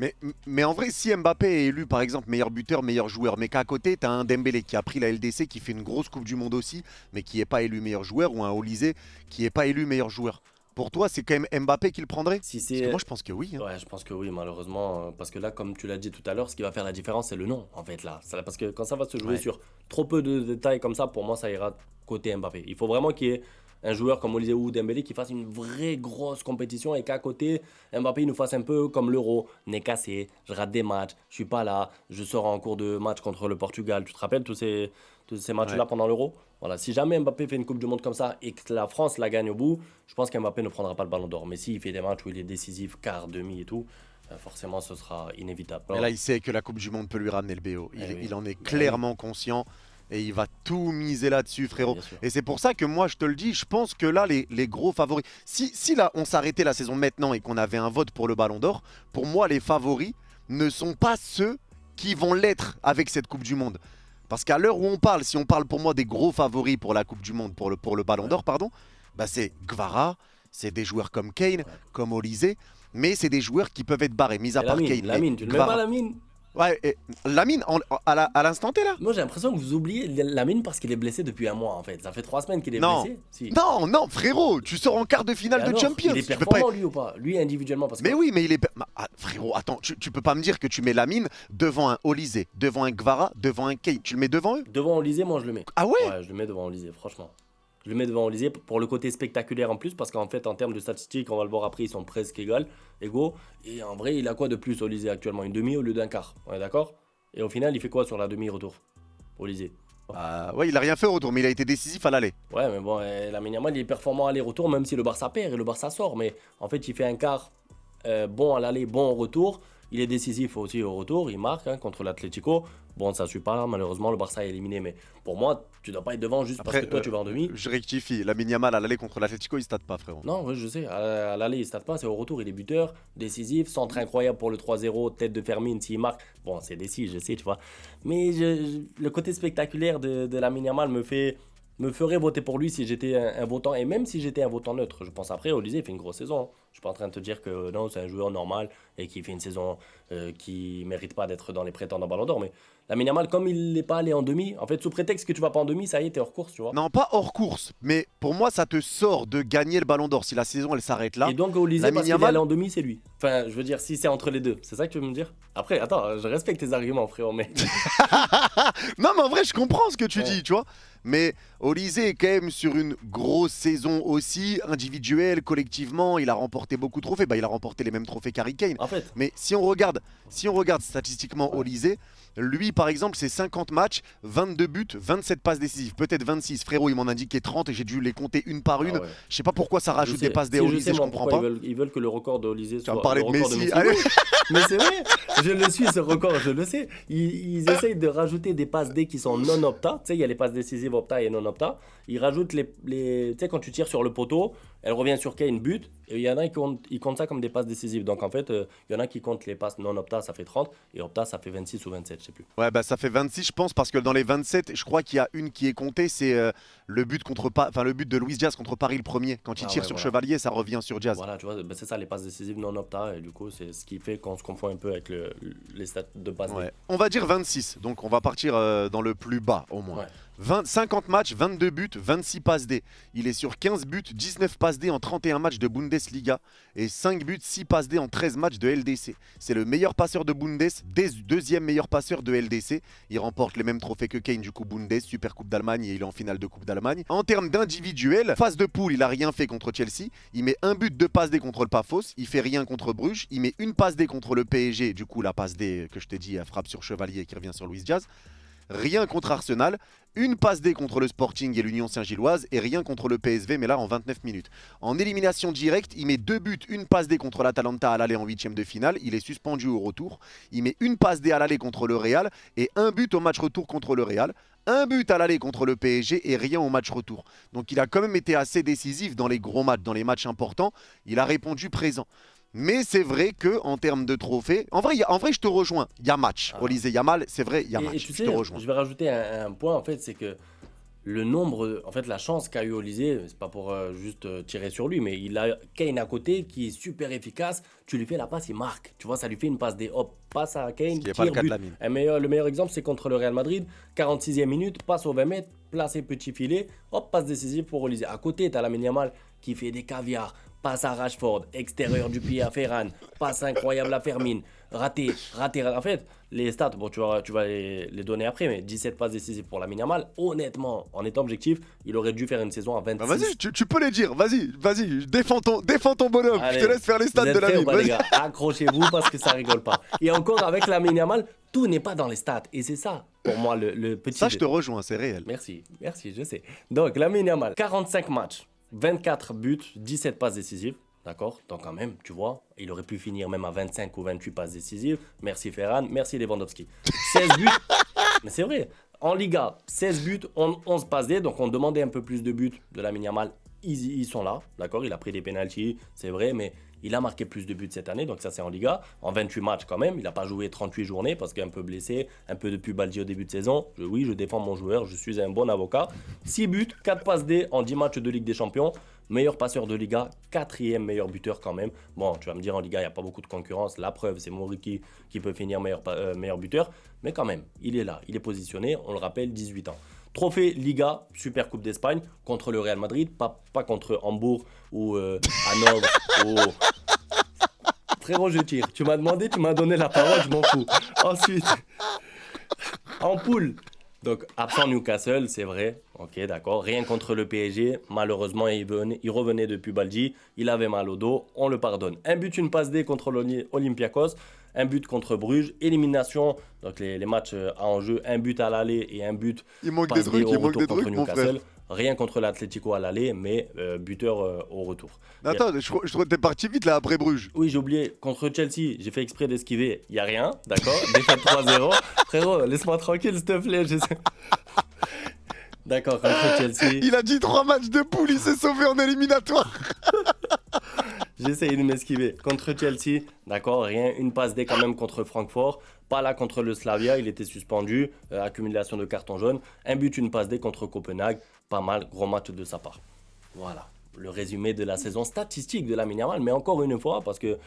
Mais en vrai, si Mbappé est élu par exemple meilleur buteur, meilleur joueur, mais qu'à côté, tu as un Dembélé qui a pris la LDC, qui fait une grosse Coupe du Monde aussi, mais qui n'est pas élu meilleur joueur, ou un Olysée qui n'est pas élu meilleur joueur. Pour toi, c'est quand même Mbappé qui le prendrait? Si Parce que c'est moi, je pense que oui, hein. Ouais, je pense que oui, malheureusement. Parce que là, comme tu l'as dit tout à l'heure, ce qui va faire la différence, c'est le nom, en fait, là. Parce que quand ça va se jouer Ouais. sur trop peu de détails comme ça, pour moi, ça ira côté Mbappé. Il faut vraiment qu'il y ait un joueur comme Olise ou Dembélé qui fasse une vraie grosse compétition et qu'à côté, Mbappé il nous fasse un peu comme l'Euro, nez cassé, je rate des matchs, je suis pas là, je sors en cours de match contre le Portugal. Tu te rappelles tous ces matchs-là Ouais. pendant l'Euro? Voilà, si jamais Mbappé fait une Coupe du Monde comme ça et que la France la gagne au bout, je pense qu'Mbappé ne prendra pas le ballon d'or. Mais s'il fait des matchs où il est décisif, quart, demi et tout, forcément ce sera inévitable. Mais là, il sait que la Coupe du Monde peut lui ramener le BO. Eh oui. Il en est Bah clairement conscient et il va tout miser là-dessus, frérot. bien sûr. Et c'est pour ça que moi, je te le dis, je pense que là, les gros favoris. Si là, on s'arrêtait la saison maintenant et qu'on avait un vote pour le Ballon d'Or, pour moi, les favoris ne sont pas ceux qui vont l'être avec cette Coupe du Monde. Parce qu'à l'heure où on parle, si on parle pour moi des gros favoris pour la Coupe du Monde, pour le Ballon Ouais. d'Or, pardon, bah c'est Gvara, c'est des joueurs comme Kane, comme Olysée, mais c'est des joueurs qui peuvent être barrés, mis à Et part Lamine, Kane. Lamine, et tu le mets pas Gvara. Lamine? Ouais, et Lamine, à l'instant T là? Moi j'ai l'impression que vous oubliez Lamine parce qu'il est blessé depuis un mois en fait. Ça fait 3 semaines qu'il est Non. blessé. Si. Non, non, frérot, tu sors en quart de Et finale de alors, Champions. il est Tu peux pas... performant lui ou pas? Lui individuellement parce que. Mais oui, mais il est... frérot, attends, tu peux pas me dire que tu mets Lamine devant un Olysée, devant un Gvara, devant un Kane. Tu le mets devant eux? Devant Olysée, moi je le mets. Ah ouais? Ouais, je le mets devant Olysée, franchement. Je le mets devant Olysée pour le côté spectaculaire en plus, parce qu'en fait, en termes de statistiques, on va le voir après, ils sont presque égaux. Et en vrai, il a quoi de plus, Olysée, actuellement? Une demi au lieu d'un quart. On est d'accord? Et au final, il fait quoi sur la demi-retour? Olysée. Ouais, il a rien fait au retour, mais il a été décisif à l'aller. Ouais, mais bon, Lamine Yamal, il est performant aller-retour, même si le Barça perd et le Barça sort. Mais en fait, il fait un quart bon à l'aller, bon au retour. Il est décisif aussi au retour, il marque contre l'Atlético. Bon, ça ne suit pas, malheureusement, le Barça est éliminé. Mais pour moi, tu ne dois pas être devant juste parce que toi, tu vas en demi. Je rectifie, Lamine Yamal à l'aller contre l'Atlético, il stade pas, frérot. Non, ouais, je sais, à l'aller, il ne stade pas, c'est au retour, il est buteur, décisif, centre incroyable pour le 3-0, tête de Fermin s'il marque. Bon, c'est décisif, je sais, tu vois. Mais le côté spectaculaire de Lamine Yamal me ferait voter pour lui si j'étais un votant, et même si j'étais un votant neutre. Je pense après, Olysée fait une grosse saison. Je suis pas en train de te dire que non, c'est un joueur normal et qui fait une saison qui mérite pas d'être dans les prétendants Ballon d'Or. Mais Lamine Yamal, comme il n'est pas allé en demi, en fait, sous prétexte que tu vas pas en demi, ça y est, t'es hors course, tu vois. Non, pas hors course, mais pour moi, ça te sort de gagner le Ballon d'Or si la saison elle s'arrête là. Et donc, Olysée, Lamine parce qu'il est Yamal- allé en demi, c'est lui. Enfin, je veux dire, si c'est entre les deux, c'est ça que tu veux me dire? Après, attends, je respecte tes arguments, frérot, mais. Non, mais en vrai, je comprends ce que tu Ouais. dis, tu vois. Mais Olysée est quand même sur une grosse saison aussi, individuelle, collectivement. Il a remporté beaucoup de trophées. Bah, il a remporté les mêmes trophées qu'Harry Kane. En fait, Mais si on regarde statistiquement Ouais. Olysée, lui par exemple, c'est 50 matchs, 22 buts, 27 passes décisives, peut-être 26. Frérot, il m'en indiquait 30 et j'ai dû les compter une par une. ah ouais. Je sais pas pourquoi ça Je rajoute sais. des passes Si, des je Olysée, sais, je moi, comprends pourquoi pas. ils veulent que le record d'Olysée Tu vas soit me parler le de record Messi, Messi. allez. Oui, mais c'est vrai, je le suis ce record, je le sais. Ils essayent de rajouter des passes D qui sont non opta. Tu sais, il y a les passes décisives opta et non opta. Ils rajoutent tu sais, quand tu tires sur le poteau, elle revient sur Kane, but. Et il y en a qui comptent ça comme des passes décisives. Donc en fait, il y en a qui comptent les passes non opta, ça fait 30. Et opta, ça fait 26 ou 27, je sais plus. Ouais, bah ça fait 26, je pense, parce que dans les 27, je crois qu'il y a une qui est comptée, c'est le but le but de Luis Diaz contre Paris le premier. Quand il Ah tire ouais, sur voilà. Chevalier, ça revient sur Diaz. Voilà, tu vois, ben c'est ça, les passes décisives non opta. Et du coup, c'est ce qui fait qu'on se confond un peu avec les stats de passes D. Ouais. On va dire 26, donc on va partir dans le plus bas au moins. Ouais. 50 matchs, 22 buts, 26 passes D. Il est sur 15 buts, 19 passes D en 31 matchs de Bundesliga et 5 buts, 6 passes D en 13 matchs de LDC. C'est le meilleur passeur de Bundes, deuxième meilleur passeur de LDC. Il remporte les mêmes trophées que Kane, du coup Bundes, Super Coupe d'Allemagne et il est en finale de Coupe d'Allemagne. En termes d'individuel, phase de poule, il a rien fait contre Chelsea. Il met un but de passe D contre le Pafos. Il fait rien contre Bruges. Il met une passe D contre le PSG. Du coup, la passe D que je t'ai dit, elle frappe sur Chevalier qui revient sur Luis Diaz. Rien contre Arsenal, une passe D contre le Sporting et l'Union Saint-Gilloise et rien contre le PSV, mais là en 29 minutes. En élimination directe, il met 2 buts, une passe D contre l'Atalanta à l'aller en 8ème de finale, il est suspendu au retour. Il met une passe D à l'aller contre le Real et un but au match retour contre le Real. Un but à l'aller contre le PSG et rien au match retour. Donc il a quand même été assez décisif dans les gros matchs, dans les matchs importants. Il a répondu présent. Mais c'est vrai que en termes de trophées, en vrai, je te rejoins. Il y a match. Ah. Olysée Yamal, c'est vrai, il y a Et match. tu Je sais, te rejoins. je vais rajouter un point en fait, c'est que le nombre, en fait, la chance qu'a eu Olysée, c'est pas pour juste tirer sur lui, mais il a Kane à côté qui est super efficace. Tu lui fais la passe, il marque. Tu vois, ça lui fait une passe des hop, passe à Kane, Ce qui n'est pas le tire, cas de but. Lamine. Le meilleur exemple, c'est contre le Real Madrid, 46e minute, passe au 20 mètres, placé petit filet, hop, passe décisive pour Olysée. À côté, tu as Lamine Yamal qui fait des caviars. Passe à Rashford, extérieur du pied à Ferran, passe incroyable à Fermin, raté. En fait, les stats, bon, tu vas les donner après, mais 17 passes décisives pour Lamine Yamal. Honnêtement, en étant objectif, il aurait dû faire une saison à 26. Bah vas-y, tu peux les dire. Vas-y, défends ton bonhomme. Allez, je te laisse faire les stats vous êtes de prêts Lamine. ou pas, les Vas-y. gars? Accrochez-vous parce que ça rigole pas. Et encore avec Lamine Yamal, tout n'est pas dans les stats. Et c'est ça, pour moi, le petit. Ça, je te rejoins, c'est réel. Merci, je sais. Donc, Lamine Yamal, 45 matchs, 24 buts, 17 passes décisives. D'accord? Donc, quand même, tu vois, il aurait pu finir même à 25 ou 28 passes décisives. Merci Ferran, merci Lewandowski. 16 buts, mais c'est vrai. En Liga, 16 buts, 11 passes D. Donc, on demandait un peu plus de buts de Lamine Yamal. Ils sont là, d'accord? Il a pris des pénaltys, c'est vrai, mais il a marqué plus de buts cette année. Donc, ça, c'est en Liga. En 28 matchs, quand même. Il n'a pas joué 38 journées parce qu'il est un peu blessé, un peu de pubalgie au début de saison. Oui, je défends mon joueur, je suis un bon avocat. 6 buts, 4 passes D en 10 matchs de Ligue des Champions. Meilleur passeur de Liga, 4e meilleur buteur quand même. Bon, tu vas me dire, en Liga, il n'y a pas beaucoup de concurrence. La preuve, c'est Moriki qui peut finir meilleur buteur. Mais quand même, il est là, il est positionné. On le rappelle, 18 ans. Trophée Liga, Super Coupe d'Espagne, contre le Real Madrid, pas contre Hambourg ou Hanovre ou... Frérot, je tire. Tu m'as demandé, tu m'as donné la parole, je m'en fous. Ensuite, en poule. Donc, absent Newcastle, c'est vrai. Ok, d'accord. Rien contre le PSG. Malheureusement, il revenait de pubalgie. Il avait mal au dos. On le pardonne. Un but, une passe D contre l'Olympiakos. Un but contre Bruges. Élimination. Donc, les matchs à enjeu. Un but à l'aller et un but Il manque passe des D trucs, au il manque retour des contre trucs, mon frère. Newcastle. Rien contre l'Atlético à l'aller, mais buteur au retour. Attends, je crois que t'es parti vite là après Bruges. Oui, j'ai oublié. Contre Chelsea, j'ai fait exprès d'esquiver. Il n'y a rien, d'accord? Défaite 3-0. Frérot, laisse-moi tranquille, s'il te plaît. D'accord, contre Chelsea. Il a dit 3 matchs de poule, il s'est sauvé en éliminatoire. J'ai essayé de m'esquiver. Contre Chelsea, d'accord, rien. Une passe D quand même contre Francfort. Pas là contre le Slavia, il était suspendu. Accumulation de cartons jaunes. Un but, une passe D contre Copenhague. Pas mal, gros match de sa part. Voilà. le résumé de la saison statistique de Lamine Yamal, mais encore une fois, parce que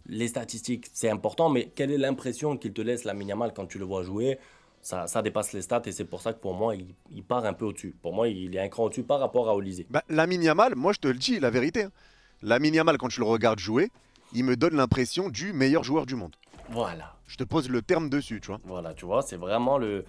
les statistiques, c'est important, mais quelle est l'impression qu'il te laisse Lamine Yamal quand tu le vois jouer? Ça dépasse les stats et c'est pour ça que pour moi, il part un peu au-dessus. Pour moi, il est un cran au-dessus par rapport à Olysée. Bah, Lamine Yamal, moi je te le dis, la vérité. Hein. Lamine Yamal, quand tu le regardes jouer, il me donne l'impression du meilleur joueur du monde. Voilà. Je te pose le terme dessus, tu vois. Voilà, tu vois, c'est vraiment le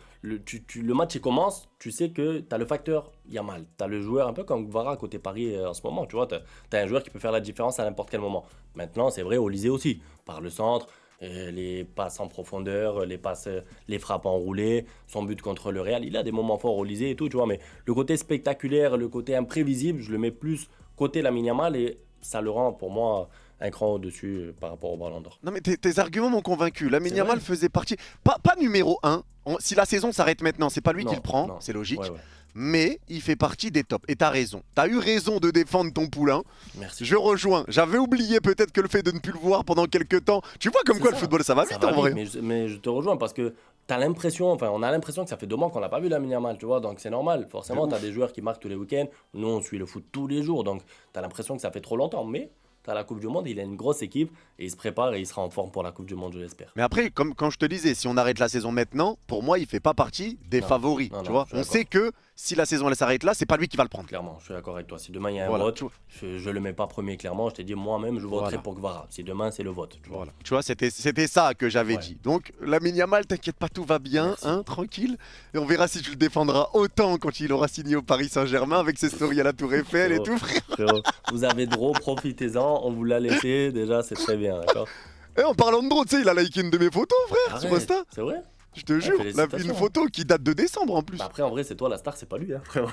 match il commence, tu sais que tu as le facteur Yamal, tu as le joueur un peu comme Gvara côté Paris en ce moment, tu vois, tu as un joueur qui peut faire la différence à n'importe quel moment. Maintenant, c'est vrai, Olysée aussi, par le centre, les passes en profondeur, les frappes enroulées, son but contre le Real, il a des moments forts Olysée et tout, tu vois, mais le côté spectaculaire, le côté imprévisible, je le mets plus côté Lamine Yamal et ça le rend pour moi un cran au-dessus par rapport au Ballon d'Or. Non mais tes arguments m'ont convaincu. Lamine C'est Yamal vrai. faisait partie, pas numéro 1. Si la saison s'arrête maintenant, c'est pas lui qui Non, le prend, non. c'est logique. Ouais. Mais il fait partie des tops. Et t'as raison. T'as eu raison de défendre ton poulain. Merci. Je rejoins. J'avais oublié peut-être que le fait de ne plus le voir pendant quelques temps. Tu vois comme C'est quoi ça. le football ça va Ça vite va en vrai. vite, mais je te rejoins parce que on a l'impression que ça fait 2 mois qu'on n'a pas vu Lamine Yamal, tu vois, donc c'est normal. Forcément, De tu as ouf. des joueurs qui marquent tous les week-ends. Nous, on suit le foot tous les jours, donc tu as l'impression que ça fait trop longtemps. Mais tu as la Coupe du Monde, il a une grosse équipe et il se prépare et il sera en forme pour la Coupe du Monde, je l'espère. Mais après, comme quand je te disais, si on arrête la saison maintenant, pour moi, il fait pas partie des Non. favoris. Non, tu non, vois, je suis on d'accord. sait que si la saison elle s'arrête là, c'est pas lui qui va le prendre. Clairement, je suis d'accord avec toi. Si demain il y a un Voilà, vote, tu vois. je le mets pas premier, clairement. Je t'ai dit moi-même, je voterai Voilà. pour Gvara. Si demain c'est le vote, tu vois. Voilà. Tu vois, c'était ça que j'avais Ouais. dit. Donc, Lamine Yamal, t'inquiète pas, tout va bien, Merci. hein, tranquille. Et on verra si tu le défendras autant quand il aura signé au Paris Saint-Germain avec ses stories à la Tour Eiffel et Frérot. tout, frère. Frérot, vous avez Draw, profitez-en. On vous l'a laissé. Déjà, c'est très bien, d'accord. Et en parlant de drone, tu sais, il a liké une de mes photos, frère, sur Arrête, Insta. c'est vrai. Je te jure, félicitations. une photo qui date de décembre en plus. Bah après, en vrai, c'est toi la star, c'est pas lui, hein, frérot.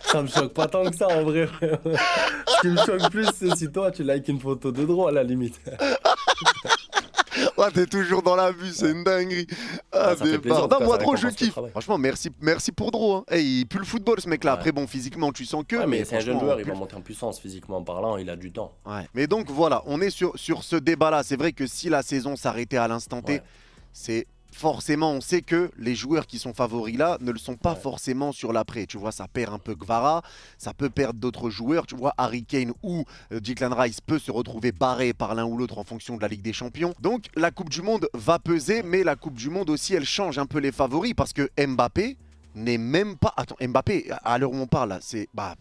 Ça me choque pas tant que ça, en vrai, frérot. Ce qui me choque plus, c'est si toi, tu likes une photo de Draw, à la limite. Ouais, t'es toujours dans la vue, c'est une dinguerie. Ah, ça fait des plaisir, en barres. tout Non, cas, moi, ça trop, je récompense le kiffe. travail. Franchement, merci pour Dro. Hein. Hey, il pue le football, ce mec-là. Ouais. Après, bon, physiquement, tu sens que. Ouais, mais c'est un jeune franchement, joueur, il plus- va monter en puissance physiquement parlant, il a du temps. Ouais. Mais donc, voilà, on est sur ce débat-là. C'est vrai que si la saison s'arrêtait à l'instant T, Ouais. c'est. Forcément, on sait que les joueurs qui sont favoris là ne le sont pas Ouais. forcément sur l'après. Tu vois, ça perd un peu Gvara, ça peut perdre d'autres joueurs. Tu vois, Harry Kane ou Declan Rice peut se retrouver barré par l'un ou l'autre en fonction de la Ligue des Champions. Donc, la Coupe du Monde va peser, mais la Coupe du Monde aussi, elle change un peu les favoris parce que Mbappé n'est même pas. Attends, Mbappé, à l'heure où on parle, là, c'est. Bah,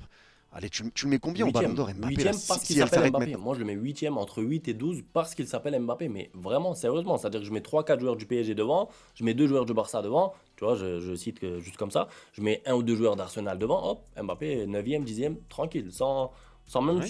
allez, tu le mets combien au Ballon d'Or, Mbappé là, Huitième si- parce si qu'il elle s'appelle s'arrête Mbappé. maintenant. Moi, je le mets huitième entre 8 et 12 parce qu'il s'appelle Mbappé. Mais vraiment, sérieusement, c'est-à-dire que je mets 3-4 joueurs du PSG devant, je mets 2 joueurs du Barça devant. Tu vois, je cite que juste comme ça. Je mets 1 ou 2 joueurs d'Arsenal devant. Hop, Mbappé, 9e, 10e, tranquille. Sans même, Ouais.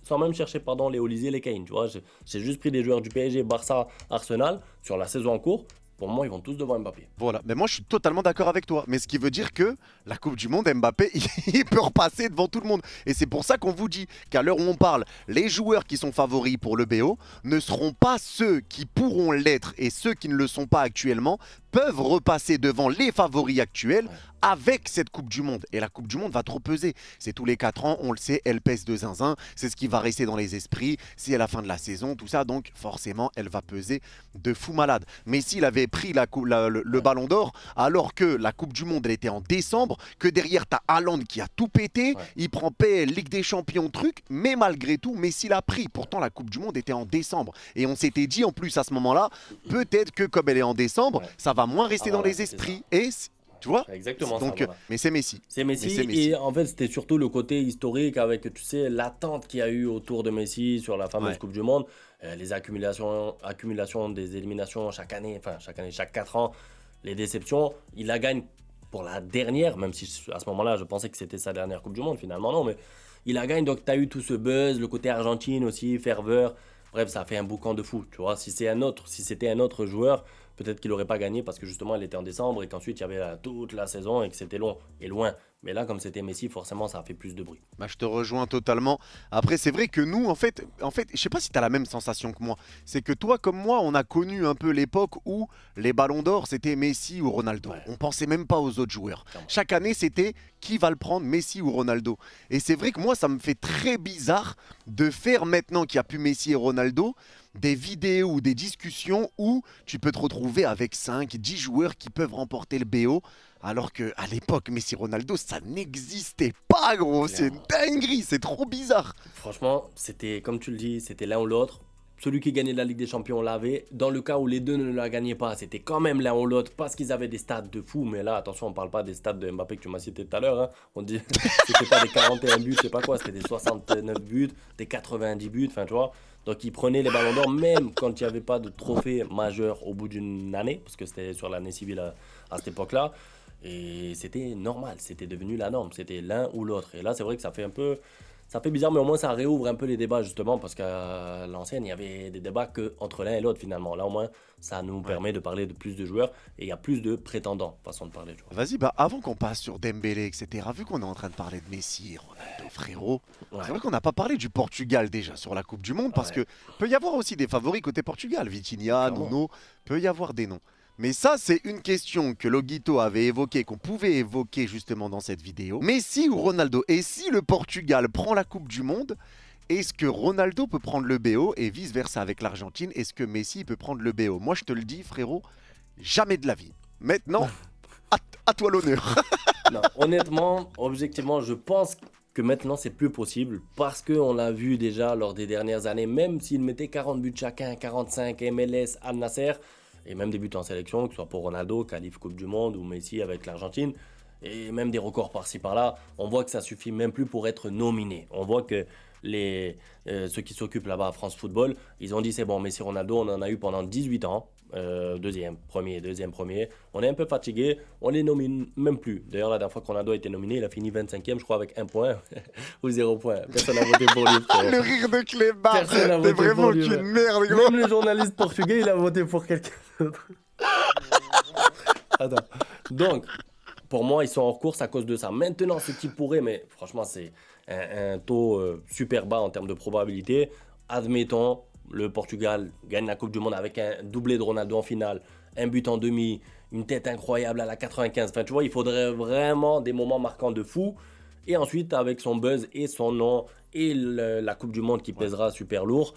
sans même chercher pardon, les Olysée, les Kane. Tu vois, j'ai juste pris des joueurs du PSG, Barça, Arsenal sur la saison en cours. Pour moi, ils vont tous devant Mbappé. Voilà, mais moi je suis totalement d'accord avec toi. Mais ce qui veut dire que la Coupe du Monde, Mbappé, il peut repasser devant tout le monde. Et c'est pour ça qu'on vous dit qu'à l'heure où on parle, les joueurs qui sont favoris pour le BO ne seront pas ceux qui pourront l'être et ceux qui ne le sont pas actuellement peuvent repasser devant les favoris actuels avec cette Coupe du Monde. Et la Coupe du Monde va trop peser. C'est tous les 4 ans, on le sait, elle pèse de zinzin. C'est ce qui va rester dans les esprits. C'est à la fin de la saison, tout ça. Donc forcément, elle va peser de fou malade. Mais s'il avait pris le Ballon d'Or, alors que la Coupe du Monde, elle était en décembre, que derrière, t'as Haaland qui a tout pété, Ouais. il prend PL, Ligue des Champions, truc, mais malgré tout, Messi l'a pris. Pourtant, la Coupe du Monde était en décembre. Et on s'était dit en plus à ce moment-là, peut-être que comme elle est en décembre, Ouais. ça va moins rester Ah, dans voilà, les c'était esprits. Et tu vois Exactement donc, ça. Voilà. mais c'est Messi. C'est Messi, Mais c'est Messi. et en fait c'était surtout le côté historique avec, tu sais, l'attente qu'il y a eu autour de Messi sur la fameuse Ouais. Coupe du Monde, les accumulations des éliminations chaque 4 ans, les déceptions, il la gagne pour la dernière, même si à ce moment-là je pensais que c'était sa dernière Coupe du Monde, finalement non, mais il la gagne, donc tu as eu tout ce buzz, le côté Argentine aussi, ferveur, bref ça a fait un boucan de fou, tu vois, si c'était un autre joueur, peut-être qu'il n'aurait pas gagné parce que justement elle était en décembre et qu'ensuite il y avait toute la saison et que c'était long et loin. Mais là, comme c'était Messi, forcément ça a fait plus de bruit. Bah, je te rejoins totalement. Après, c'est vrai que nous, en fait, je sais pas si tu as la même sensation que moi. C'est que toi, comme moi, on a connu un peu l'époque où les ballons d'or, c'était Messi ou Ronaldo. Ouais. On pensait même pas aux autres joueurs. Clairement. Chaque année, c'était qui va le prendre, Messi ou Ronaldo. Et c'est vrai que moi, ça me fait très bizarre de faire maintenant qu'il n'y a plus Messi et Ronaldo, des vidéos ou des discussions où tu peux te retrouver avec 5, 10 joueurs qui peuvent remporter le BO. Alors qu'à l'époque, Messi Ronaldo, ça n'existait pas, gros. C'est une dinguerie, c'est trop bizarre. Franchement, c'était, comme tu le dis, c'était l'un ou l'autre. Celui qui gagnait la Ligue des Champions l'avait. Dans le cas où les deux ne la gagnaient pas, c'était quand même l'un ou l'autre parce qu'ils avaient des stats de fou. Mais là, attention, on parle pas des stats de Mbappé que tu m'as cité tout à l'heure. Hein. On dit c'était pas des 41 buts, je sais pas quoi, c'était des 69 buts, des 90 buts, enfin tu vois. Donc ils prenaient les ballons d'or même quand il n'y avait pas de trophée majeur au bout d'une année, parce que c'était sur l'année civile à cette époque-là. Et c'était normal, c'était devenu la norme, c'était l'un ou l'autre. Et là, c'est vrai que ça fait un peu, ça fait bizarre, mais au moins ça réouvre un peu les débats justement, parce qu'à l'ancienne, il y avait des débats que entre l'un et l'autre finalement. Là, au moins, ça nous permet de parler de plus de joueurs et il y a plus de prétendants, façon de parler. Tu vois. Vas-y, bah avant qu'on passe sur Dembélé, etc., vu qu'on est en train de parler de Messi, Ronaldo, frérot, c'est vrai qu'on n'a pas parlé du Portugal déjà sur la Coupe du Monde, parce que peut y avoir aussi des favoris côté Portugal, Vitinha, Clairement. Nuno, peut y avoir des noms. Mais ça, c'est une question que Loguito avait évoquée, qu'on pouvait évoquer justement dans cette vidéo. Messi ou Ronaldo? Et si le Portugal prend la Coupe du Monde, est-ce que Ronaldo peut prendre le BO et vice-versa avec l'Argentine? Est-ce que Messi peut prendre le BO? Moi, je te le dis, frérot, jamais de la vie. Maintenant, à toi l'honneur. Non, honnêtement, objectivement, je pense que maintenant c'est plus possible parce qu'on l'a vu déjà lors des dernières années, même s'ils mettaient 40 buts chacun, 45 MLS, Al Nasser, et même des buts en sélection, que ce soit pour Ronaldo, qualif Coupe du Monde ou Messi avec l'Argentine, et même des records par-ci par-là, on voit que ça suffit même plus pour être nominé. On voit que ceux qui s'occupent là-bas à France Football, ils ont dit c'est bon, Messi Ronaldo, on en a eu pendant 18 ans. Deuxième, premier. On est un peu fatigué, on les nomine même plus. D'ailleurs, la dernière fois que Ronaldo a été nominé, il a fini 25e, je crois, avec 1 point ou 0 point. Personne n'a voté pour lui. Le rire de Cléba, Personne n'a t'es voté vraiment pour lui. qu'une merde, gros. Même le journaliste portugais, il a voté pour quelqu'un d'autre. Attends. Donc, pour moi, ils sont hors course à cause de ça. Maintenant, ce qui pourrait, mais franchement, c'est un taux super bas en termes de probabilité. Admettons, le Portugal gagne la Coupe du Monde avec un doublé de Ronaldo en finale, un but en demi, une tête incroyable à la 95. Enfin, tu vois, il faudrait vraiment des moments marquants de fou. Et ensuite, avec son buzz et son nom et la Coupe du Monde qui pèsera super lourd,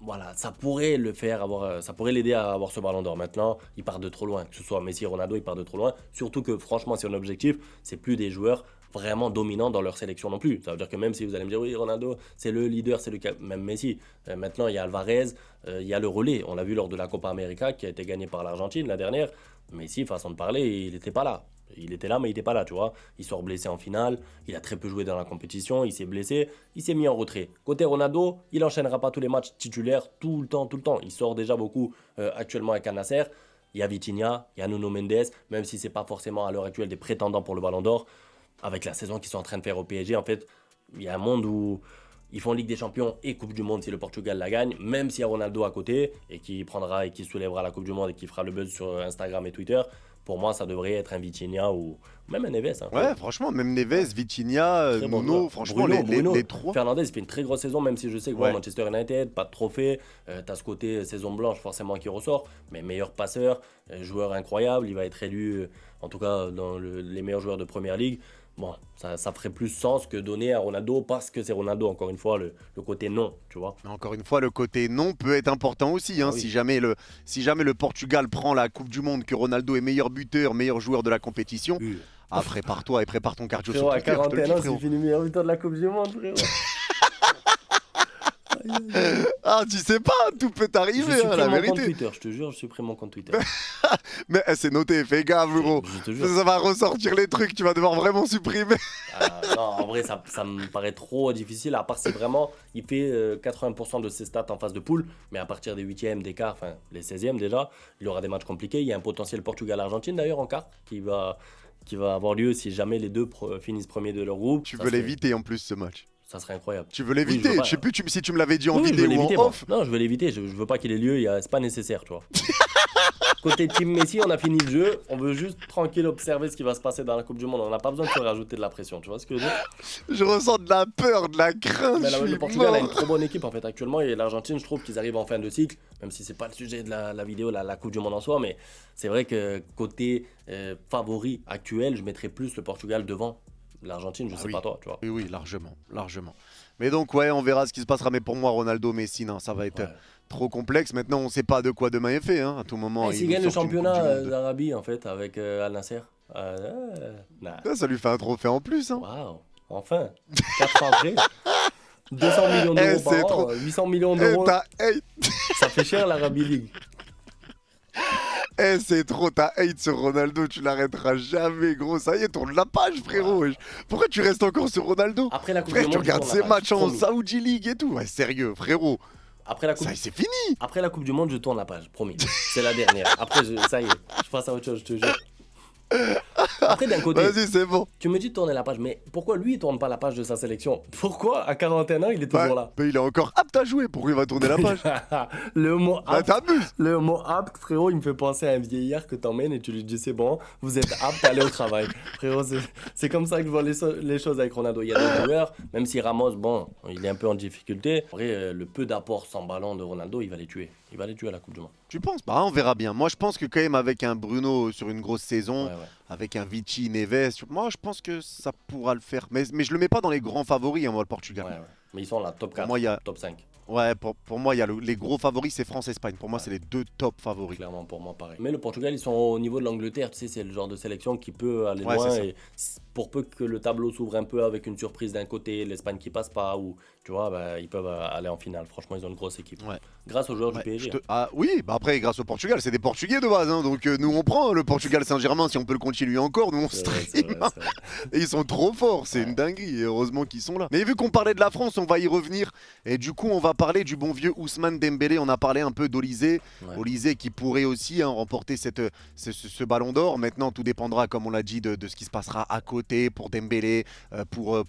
voilà, ça pourrait le faire avoir, ça pourrait l'aider à avoir ce ballon d'or. Maintenant, il part de trop loin. Que ce soit Messi, Ronaldo, il part de trop loin. Surtout que, franchement, si on objectif, c'est plus des joueurs vraiment dominants dans leur sélection non plus. Ça veut dire que même si vous allez me dire, oui, Ronaldo, c'est le leader, c'est même Messi. Maintenant, il y a Alvarez, il y a le relais. On l'a vu lors de la Copa América qui a été gagnée par l'Argentine la dernière. Messi, façon de parler, il n'était pas là. Il était là, mais il n'était pas là, tu vois. Il sort blessé en finale, il a très peu joué dans la compétition, il s'est blessé, il s'est mis en retrait. Côté Ronaldo, il enchaînera pas tous les matchs titulaires tout le temps. Il sort déjà beaucoup actuellement avec Al Nasser. Il y a Vitinha, il y a Nuno Mendes, même si c'est pas forcément à l'heure actuelle des prétendants pour le Ballon d'Or. Avec la saison qu'ils sont en train de faire au PSG, en fait, il y a un monde où ils font Ligue des Champions et Coupe du Monde si le Portugal la gagne, même s'il y a Ronaldo à côté et qui prendra et qui soulèvera la Coupe du Monde et qui fera le buzz sur Instagram et Twitter. Pour moi, ça devrait être un Vitinha ou même un Neves. Hein, ouais, franchement, même Neves, Vitinha, Nuno, franchement, Bruno, les trois. Fernandez, il fait une très grosse saison, même si je sais que Manchester United, pas de trophée. Tu as ce côté saison blanche forcément qui ressort, mais meilleur passeur, joueur incroyable. Il va être élu, en tout cas, dans les meilleurs joueurs de Première Ligue. Bon, ça ferait plus sens que donner à Ronaldo parce que c'est Ronaldo, encore une fois, le côté non, tu vois. Encore une fois, le côté non peut être important aussi. Hein, oui. si jamais le Portugal prend la Coupe du Monde, que Ronaldo est meilleur buteur, meilleur joueur de la compétition, prépare-toi et prépare ton cardio sur Twitter. À 41 ans, c'est fini meilleur buteur de la Coupe du Monde, frérot. Ah, tu sais pas, tout peut arriver, hein, la vérité. Compte Twitter, je te jure, je supprime mon compte Twitter. Mais c'est noté, fais gaffe, gros. Ça va ressortir les trucs, tu vas devoir vraiment supprimer. Non, en vrai, ça me paraît trop difficile, à part si vraiment il fait 80% de ses stats en phase de poule, mais à partir des 8e, des quarts, enfin les 16e déjà, il aura des matchs compliqués. Il y a un potentiel Portugal-Argentine d'ailleurs en quart qui va avoir lieu si jamais les deux finissent premiers de leur groupe. Tu veux l'éviter en plus ce match. Ça serait incroyable. Tu veux l'éviter? Oui, je sais plus si tu me l'avais dit en vidéo ou en off. Non, je veux l'éviter. Je veux pas qu'il ait lieu. C'est pas nécessaire, tu vois. Côté Team Messi, on a fini le jeu. On veut juste tranquille observer ce qui va se passer dans la Coupe du Monde. On n'a pas besoin de se rajouter de la pression. Tu vois ce que je veux dire? Je ressens de la peur, de la crainte. Le Portugal a une trop bonne équipe en fait actuellement. Et l'Argentine, je trouve qu'ils arrivent en fin de cycle. Même si c'est pas le sujet de la vidéo, la Coupe du Monde en soi. Mais c'est vrai que côté favori actuel, je mettrais plus le Portugal devant l'Argentine. Je sais pas toi, tu vois. Oui, largement. Mais donc, ouais, on verra ce qui se passera. Mais pour moi, Ronaldo, Messi, non, ça va être trop complexe. Maintenant, on sait pas de quoi demain est fait. Hein. À tout moment, S'il nous gagne le sortent une Coupe championnat du Monde. d'Arabie, en fait, avec Al Nasser. Nah. Ça lui fait un trophée en plus. Hein. Waouh, enfin, 4 ans après. 200 millions Eh, d'euros c'est par an, trop. 800 millions Eh, d'euros. t'as hate. Ça fait cher l'Arabie League. Eh, c'est trop, t'as hate sur Ronaldo, tu l'arrêteras jamais, gros. Ça y est, tourne la page, frérot. Ouais. wesh. Pourquoi tu restes encore sur Ronaldo? Après la Coupe Frère, du tu Monde, je regardes tourne ses la page. matchs en Promis. Saudi League et tout. Ouais, sérieux, frérot. Après la, coupe... Ça, c'est fini. Après la Coupe du Monde, je tourne la page, promis. C'est la dernière. Après, ça y est, je passe à autre chose, je te jure. Après, d'un côté, Vas-y, c'est bon. tu me dis de tourner la page, mais pourquoi lui, il tourne pas la page de sa sélection? Pourquoi, à 41 ans, il est toujours là? Mais il est encore apte à jouer. Pourquoi il va tourner la page? Le mot Bah, apte, t'abuses. le mot apte, frérot, il me fait penser à un vieillard que t'emmènes et tu lui dis c'est bon, vous êtes apte à aller au travail. Frérot, c'est comme ça que je vois les choses avec Ronaldo. Il y a des joueurs, même si Ramos, bon, il est un peu en difficulté. En vrai, le peu d'apport sans ballon de Ronaldo, il va les tuer. Il va les tuer à la Coupe du Monde. Tu penses? Bah, on verra bien. Moi, je pense que quand même avec un Bruno sur une grosse saison, Ouais. avec un Vichy, Neves, moi, je pense que ça pourra le faire. Mais je le mets pas dans les grands favoris, hein, moi, le Portugal. Ouais. Mais ils sont là, top 4, moi, il y a- top 5. Ouais, pour moi, il y a les gros favoris, c'est France-Espagne. Pour moi, c'est les deux top favoris. Clairement, pour moi, pareil. Mais le Portugal, ils sont au niveau de l'Angleterre. Tu sais, c'est le genre de sélection qui peut aller Ouais, loin. c'est ça. Et pour peu que le tableau s'ouvre un peu avec une surprise d'un côté, l'Espagne qui passe pas, ou tu vois, bah, ils peuvent aller en finale. Franchement, ils ont une grosse équipe. Ouais. Grâce aux joueurs Ouais, du PSG. Ah oui, bah après, grâce au Portugal, c'est des Portugais de base. Hein, donc nous, on prend le Portugal Saint-Germain, si on peut le continuer encore, nous, on C'est vrai, stream. c'est vrai, c'est vrai. Et ils sont trop forts, c'est Ouais. une dinguerie. Et heureusement qu'ils sont là. Mais vu qu'on parlait de la France, on va y revenir. Et du coup, on va parler du bon vieux Ousmane Dembélé. On a parlé un peu d'Olysée. Ouais. Olysée qui pourrait aussi remporter ce ballon d'or. Maintenant, tout dépendra, comme on l'a dit, de ce qui se passera à côté pour Dembélé, pour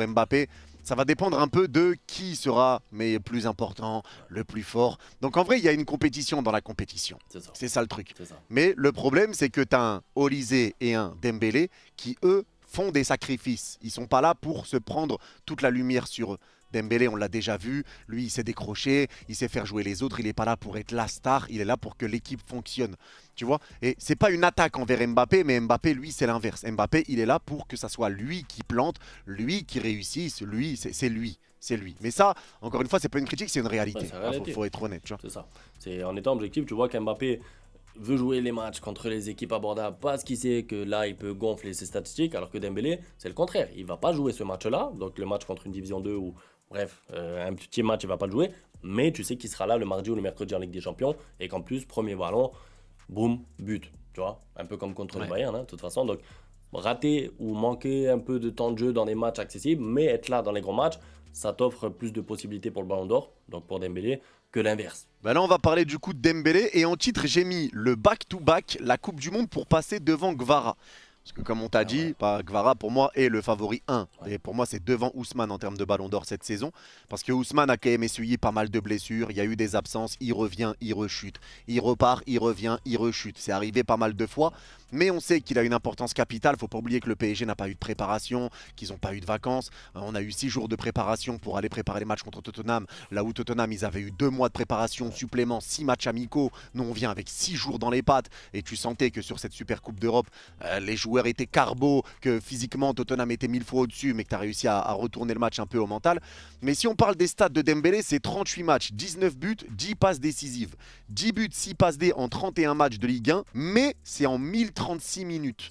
Mbappé. Ça va dépendre un peu de qui sera le plus important, le plus fort. Donc en vrai, il y a une compétition dans la compétition. C'est ça. C'est ça le truc. C'est ça. Mais le problème, c'est que tu as un Olysée et un Dembélé qui, eux, font des sacrifices. Ils sont pas là pour se prendre toute la lumière sur eux. Dembélé, on l'a déjà vu, lui il s'est décroché, il sait faire jouer les autres, il n'est pas là pour être la star, il est là pour que l'équipe fonctionne. Tu vois? Et c'est pas une attaque envers Mbappé, mais Mbappé, lui, c'est l'inverse. Mbappé, il est là pour que ça soit lui qui plante, lui qui réussisse, lui, c'est lui. C'est lui. Mais ça, encore une fois, c'est pas une critique, c'est une réalité. Ouais, c'est la réalité. Faut être honnête, tu vois. C'est ça. C'est en étant objectif, tu vois qu'Mbappé veut jouer les matchs contre les équipes abordables parce qu'il sait que là, il peut gonfler ses statistiques, alors que Dembélé, c'est le contraire. Il va pas jouer ce match-là, donc le match contre une Division 2 ou bref, un petit match, il va pas le jouer, mais tu sais qu'il sera là le mardi ou le mercredi en Ligue des Champions et qu'en plus, premier ballon, boum, but, tu vois, un peu comme contre le Bayern, hein, de toute façon. Donc, rater ou manquer un peu de temps de jeu dans des matchs accessibles, mais être là dans les grands matchs, ça t'offre plus de possibilités pour le Ballon d'Or, donc pour Dembélé, que l'inverse. Bah là, on va parler du coup de Dembélé. Et en titre, j'ai mis le back-to-back, la Coupe du Monde pour passer devant Gvara. Parce que comme on t'a dit, Gvara pour moi est le favori 1. Et pour moi, c'est devant Ousmane en termes de ballon d'or cette saison. Parce que Ousmane a quand même essuyé pas mal de blessures. Il y a eu des absences. Il revient, il rechute. Il repart, il revient, il rechute. C'est arrivé pas mal de fois. Mais on sait qu'il a une importance capitale. Faut pas oublier que le PSG n'a pas eu de préparation, qu'ils n'ont pas eu de vacances. On a eu 6 jours de préparation pour aller préparer les matchs contre Tottenham. Là où Tottenham, ils avaient eu 2 mois de préparation supplément, 6 matchs amicaux. Nous, on vient avec 6 jours dans les pattes. Et tu sentais que sur cette Super Coupe d'Europe, les joueurs étaient carbo, que physiquement Tottenham était 1000 fois au-dessus, mais que tu as réussi à retourner le match un peu au mental. Mais si on parle des stats de Dembélé, c'est 38 matchs, 19 buts, 10 passes décisives. 10 buts, 6 passes D en 31 matchs de Ligue 1, mais c'est en 1036 minutes.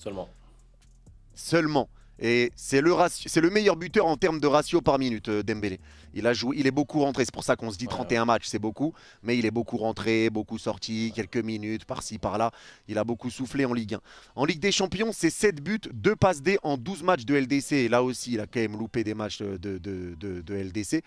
Seulement. Et c'est le meilleur buteur en termes de ratio par minute, Dembélé. Il est beaucoup rentré, c'est pour ça qu'on se dit 31 matchs, c'est beaucoup. Mais il est beaucoup rentré, beaucoup sorti, quelques minutes par-ci, par-là. Il a beaucoup soufflé en Ligue 1. En Ligue des Champions, c'est 7 buts, 2 passes D en 12 matchs de LDC. Et là aussi, il a quand même loupé des matchs de LDC.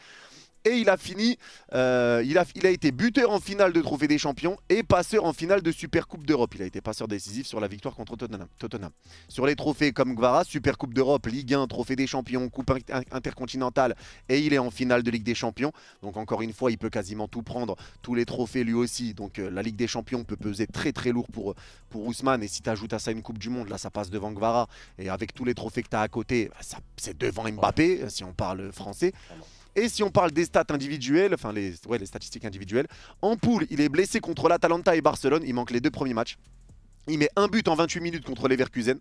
Et il a fini, il a été buteur en finale de Trophée des Champions et passeur en finale de Super Coupe d'Europe. Il a été passeur décisif sur la victoire contre Tottenham. Sur les trophées comme Gvara, Super Coupe d'Europe, Ligue 1, Trophée des Champions, Coupe intercontinentale et il est en finale de Ligue des Champions. Donc encore une fois, il peut quasiment tout prendre, tous les trophées lui aussi. Donc la Ligue des Champions peut peser très très lourd pour Ousmane. Et si tu ajoutes à ça une Coupe du Monde, là ça passe devant Gvara. Et avec tous les trophées que tu as à côté, c'est devant Mbappé, si on parle français. Et si on parle des stats individuelles, enfin les statistiques individuelles, en poule, il est blessé contre l'Atalanta et Barcelone. Il manque les 2 premiers matchs. Il met un but en 28 minutes contre Leverkusen.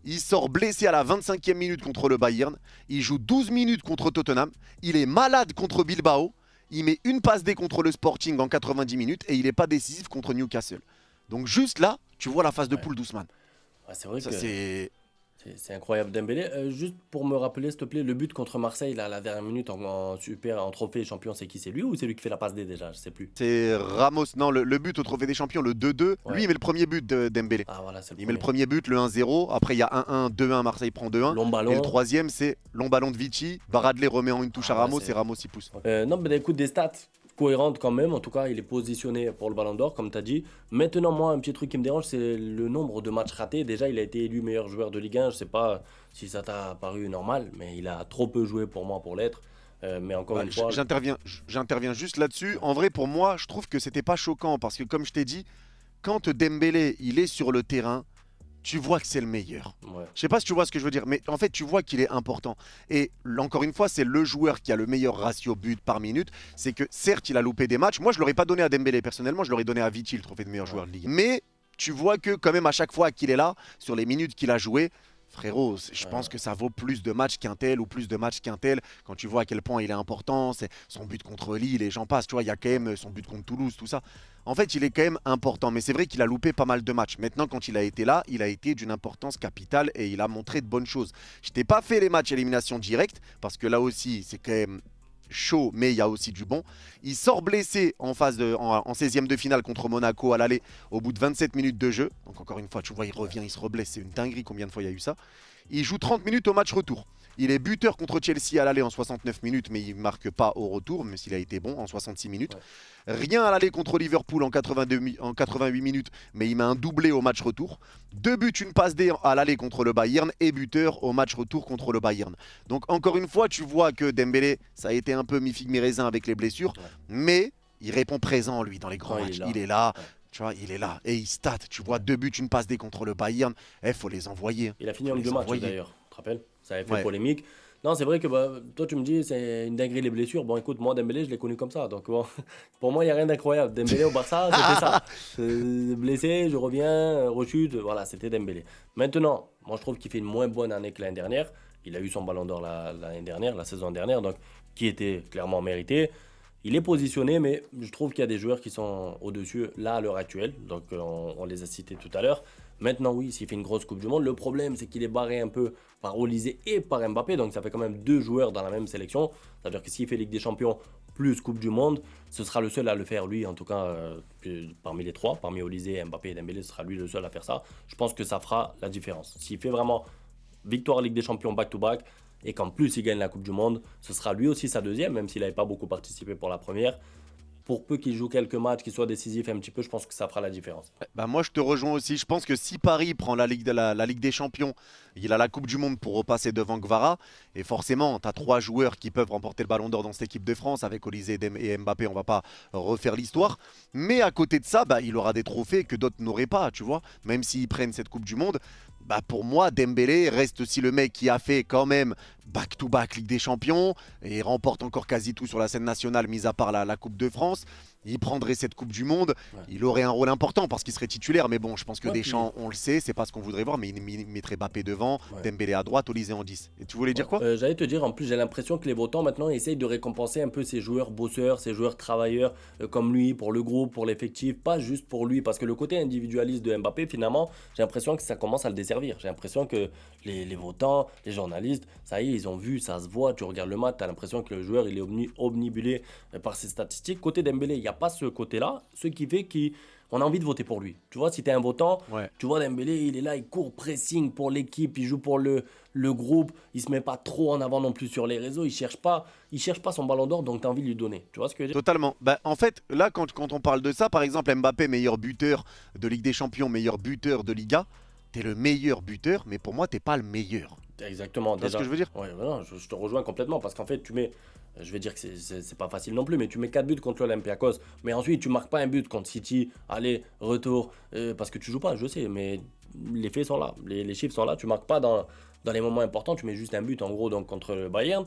Il sort blessé à la 25e minute contre le Bayern. Il joue 12 minutes contre Tottenham. Il est malade contre Bilbao. il met une passe D contre le Sporting en 90 minutes et il n'est pas décisif contre Newcastle. Donc juste là, tu vois la phase de poule d'Ousmane. Ouais, c'est vrai Ça, que c'est... c'est incroyable Dembélé. Juste pour me rappeler, s'il te plaît, le but contre Marseille, là, à la dernière minute en trophée champion, c'est qui? C'est lui ou c'est lui qui fait la passe D déjà? Je sais plus. C'est Ramos, non, le but au Trophée des Champions, le 2-2. Lui, Ouais. il met le premier but de Dembélé. Ah voilà, c'est le Il met le premier. premier but, le 1-0. Après, il y a 1-1, 2-1, Marseille prend 2-1. Long Et le ballon. troisième, c'est long ballon de Vichy. Baradley remet en une touche Ah à ouais, Ramos c'est. et Ramos y pousse. Non, mais écoute, des stats cohérentes quand même. En tout cas, il est positionné pour le Ballon d'Or, comme tu as dit. Maintenant, moi, un petit truc qui me dérange, c'est le nombre de matchs ratés. Déjà, il a été élu meilleur joueur de Ligue 1. Je sais pas si ça t'a paru normal, mais il a trop peu joué pour moi pour l'être. Mais encore Bah, une fois, j'interviens juste là-dessus. En vrai, pour moi, je trouve que c'était pas choquant parce que, comme je t'ai dit, quand Dembélé il est sur le terrain, tu vois que c'est le meilleur. ouais. Je sais pas si tu vois ce que je veux dire, mais en fait, tu vois qu'il est important. Et encore une fois, c'est le joueur qui a le meilleur ratio but par minute. C'est que certes, il a loupé des matchs. Moi, je l'aurais pas donné à Dembélé personnellement, je l'aurais donné à Vichy, le trophée de meilleur joueur de Ligue 1. Mais tu vois que quand même à chaque fois qu'il est là, sur les minutes qu'il a joué, frérot, je pense que ça vaut plus de matchs qu'un tel ou plus de matchs qu'un tel. Quand tu vois à quel point il est important, c'est son but contre Lille et j'en passe. Tu vois, il y a quand même son but contre Toulouse, tout ça. En fait, il est quand même important. Mais c'est vrai qu'il a loupé pas mal de matchs. Maintenant, quand il a été là, il a été d'une importance capitale et il a montré de bonnes choses. Je t'ai pas fait les matchs élimination directe parce que là aussi, c'est quand même chaud, mais il y a aussi du bon. Il sort blessé en 16e de finale contre Monaco à l'aller au bout de 27 minutes de jeu. Donc encore une fois, tu vois, il revient, il se reblesse. C'est une dinguerie combien de fois il y a eu ça. Il joue 30 minutes au match retour. Il est buteur contre Chelsea à l'aller en 69 minutes, mais il ne marque pas au retour, même s'il a été bon en 66 minutes. Ouais. Rien à l'aller contre Liverpool en 88 minutes, mais il met un doublé au match retour. 2 buts, une passe D à l'aller contre le Bayern et buteur au match retour contre le Bayern. Donc encore une fois, tu vois que Dembélé, ça a été un peu mi-figue mi-raisin avec les blessures, Ouais. mais il répond présent, lui, dans les grands Quand matchs. il Il est là. Ouais. Tu vois, il est là et il stat. Tu vois, 2 buts, une passe D contre le Bayern. Faut les envoyer. Il a fini Faut homme les du match envoyer. d'ailleurs, tu te rappelles? Ça avait fait Ouais. polémique. Non, c'est vrai que toi tu me dis c'est une dinguerie les blessures. Bon écoute, moi Dembélé je l'ai connu comme ça. Donc bon, pour moi il n'y a rien d'incroyable. Dembélé au Barça, c'était ça. Blessé, je reviens, rechute, voilà, c'était Dembélé. Maintenant, moi je trouve qu'il fait une moins bonne année que l'année dernière. Il a eu son ballon d'or l'année dernière, la saison dernière, donc qui était clairement mérité. Il est positionné, mais je trouve qu'il y a des joueurs qui sont au-dessus là à l'heure actuelle. Donc on les a cités tout à l'heure. Maintenant, oui, s'il fait une grosse Coupe du Monde, le problème c'est qu'il est barré un peu par Olysée et par Mbappé. Donc ça fait quand même deux joueurs dans la même sélection. C'est-à-dire que s'il fait Ligue des Champions plus Coupe du Monde, ce sera le seul à le faire, lui, en tout cas, parmi les trois, parmi Olysée, Mbappé et Dembélé, ce sera lui le seul à faire ça. Je pense que ça fera la différence. S'il fait vraiment victoire Ligue des Champions back-to-back, et qu'en plus il gagne la Coupe du Monde, ce sera lui aussi sa deuxième, même s'il n'avait pas beaucoup participé pour la première. Pour peu qu'il joue quelques matchs, qu'il soit décisif un petit peu, je pense que ça fera la différence. Bah moi je te rejoins aussi. Je pense que si Paris prend la Ligue des Champions, il a la Coupe du Monde pour repasser devant Gvara. Et forcément, tu as 3 joueurs qui peuvent remporter le Ballon d'Or dans cette équipe de France. Avec Olysée et Mbappé, on va pas refaire l'histoire. Mais à côté de ça, bah, il aura des trophées que d'autres n'auraient pas, tu vois. Même s'ils prennent cette Coupe du Monde. Bah pour moi, Dembélé reste aussi le mec qui a fait quand même back-to-back Ligue des Champions et remporte encore quasi tout sur la scène nationale, mis à part la Coupe de France. Il prendrait cette Coupe du Monde, Ouais. il aurait un rôle important parce qu'il serait titulaire. Mais bon, je pense que Ouais, Deschamps, on le sait, c'est pas ce qu'on voudrait voir, mais il mettrait Mbappé devant, Ouais. Dembélé à droite, Olysée en 10. Et tu voulais dire quoi? J'allais te dire, en plus, j'ai l'impression que les votants maintenant essayent de récompenser un peu ces joueurs bosseurs, ces joueurs travailleurs comme lui, pour le groupe, pour l'effectif, pas juste pour lui. Parce que le côté individualiste de Mbappé, finalement, j'ai l'impression que ça commence à le desservir. J'ai l'impression que les votants, les journalistes, ça y est, ils ont vu, ça se voit. Tu regardes le match, tu as l'impression que le joueur il est omnibulé par ses statistiques. Côté Dembélé, il n'y a pas ce côté-là, ce qui fait qu'on a envie de voter pour lui. Tu vois, si tu es un votant, Ouais. tu vois Dembélé, il est là, il court pressing pour l'équipe, il joue pour le groupe, il se met pas trop en avant non plus sur les réseaux, il cherche pas son ballon d'or, donc tu as envie de lui donner. Tu vois ce que je veux dire? Totalement. Bah, en fait, là, quand on parle de ça, par exemple, Mbappé, meilleur buteur de Ligue des Champions, meilleur buteur de Liga, t'es le meilleur buteur, mais pour moi, t'es pas le meilleur. Exactement, Tu vois ce déjà. que je veux dire? Ouais, non, je te rejoins complètement parce qu'en fait, tu mets, je vais dire que c'est pas facile non plus, mais tu mets 4 buts contre l'Olympiakos, mais ensuite tu marques pas un but contre City, aller, retour, parce que tu joues pas, je sais, mais les faits sont là, les chiffres sont là, tu marques pas dans les moments importants, tu mets juste un but en gros donc contre le Bayern.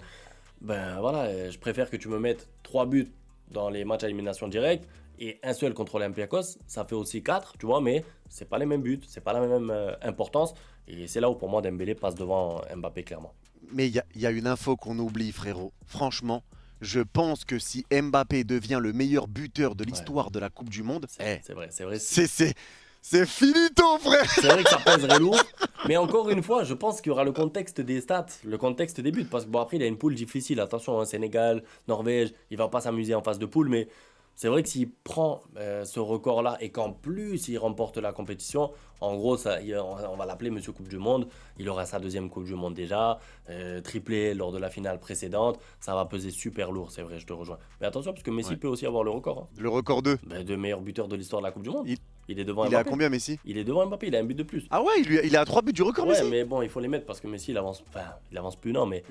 Ben voilà, je préfère que tu me mettes 3 buts dans les matchs à élimination directe et un seul contre l'Olympiakos, ça fait aussi 4, tu vois, mais c'est pas les mêmes buts, c'est pas la même importance. Et c'est là où pour moi Dembélé passe devant Mbappé clairement. Mais il y a une info qu'on oublie, frérot. Franchement, Je pense que si Mbappé devient le meilleur buteur de l'histoire de la Coupe du Monde, c'est vrai. C'est finito, frère. C'est vrai que ça pèserait lourd. Mais encore une fois, je pense qu'il y aura le contexte des stats, le contexte des buts. Parce que bon, après, il a une poule difficile. Attention, hein, Sénégal, Norvège, il va pas s'amuser en phase de poule. Mais c'est vrai que s'il prend ce record-là et qu'en plus, il remporte la compétition, en gros, on va l'appeler Monsieur Coupe du Monde. Il aura sa deuxième Coupe du Monde déjà, triplé lors de la finale précédente. Ça va peser super lourd, c'est vrai, je te rejoins. Mais attention, parce que Messi peut aussi avoir le record. Hein. Le record de meilleur buteur de l'histoire de la Coupe du Monde. Il est devant Mbappé. Il est à combien, Messi? Il est devant Mbappé, il a un but de plus. Ah ouais, il est à 3 buts du record, Messi. Ouais, mais bon, il faut les mettre parce que Messi, il avance plus, non, mais...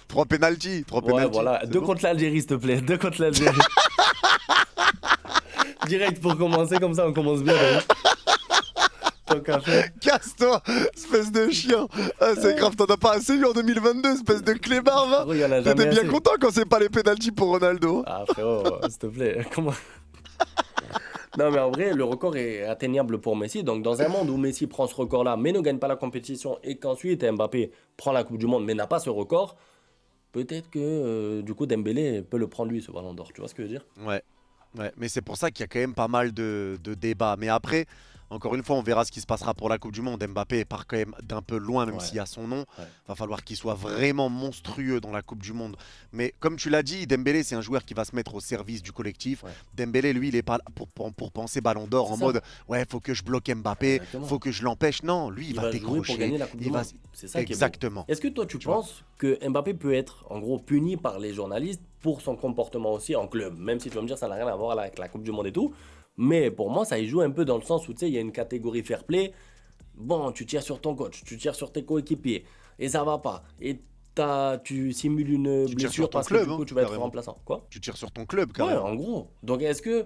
3 pénaltys, 3 ouais, pénaltys. Voilà, 2 contre l'Algérie, s'il te plaît, 2 contre l'Algérie. Direct pour commencer, comme ça, on commence bien. Casse-toi, espèce de chien. Ah, c'est grave, t'en as pas assez eu en 2022, espèce de clébard, va. T'étais bien content quand c'est pas les pénaltys pour Ronaldo. Ah frérot, s'il te plaît, comment... Non mais en vrai, le record est atteignable pour Messi. Donc dans un monde où Messi prend ce record-là, mais ne gagne pas la compétition, et qu'ensuite Mbappé prend la Coupe du Monde, mais n'a pas ce record, peut-être que du coup Dembélé peut le prendre lui, ce ballon d'or. Tu vois ce que je veux dire? Ouais, mais c'est pour ça qu'il y a quand même pas mal de débats. Mais après... Encore une fois, on verra ce qui se passera pour la Coupe du Monde. Mbappé part quand même d'un peu loin, même s'il y a son nom. Va falloir qu'il soit vraiment monstrueux dans la Coupe du Monde. Mais comme tu l'as dit, Dembélé, c'est un joueur qui va se mettre au service du collectif. Dembélé, lui, il n'est pas là pour penser ballon d'or en mode « Ouais, faut que je bloque Mbappé, faut que je l'empêche. » Non, lui, il va décrocher. Pour gagner la coupe du Monde. C'est ça exactement. Est-ce que toi, tu penses que Mbappé peut être, en gros, puni par les journalistes pour son comportement aussi en club? Même si tu vas me dire ça n'a rien à voir avec la Coupe du Monde et tout. Mais pour moi, ça y joue un peu dans le sens où, tu sais, il y a une catégorie fair play. Bon, tu tires sur ton coach, tu tires sur tes coéquipiers, et ça va pas. Et tu simules une blessure parce que du coup, tu vas être remplaçant. Quoi? Tu tires sur ton club, quand même. Ouais, en gros. Donc, est-ce que,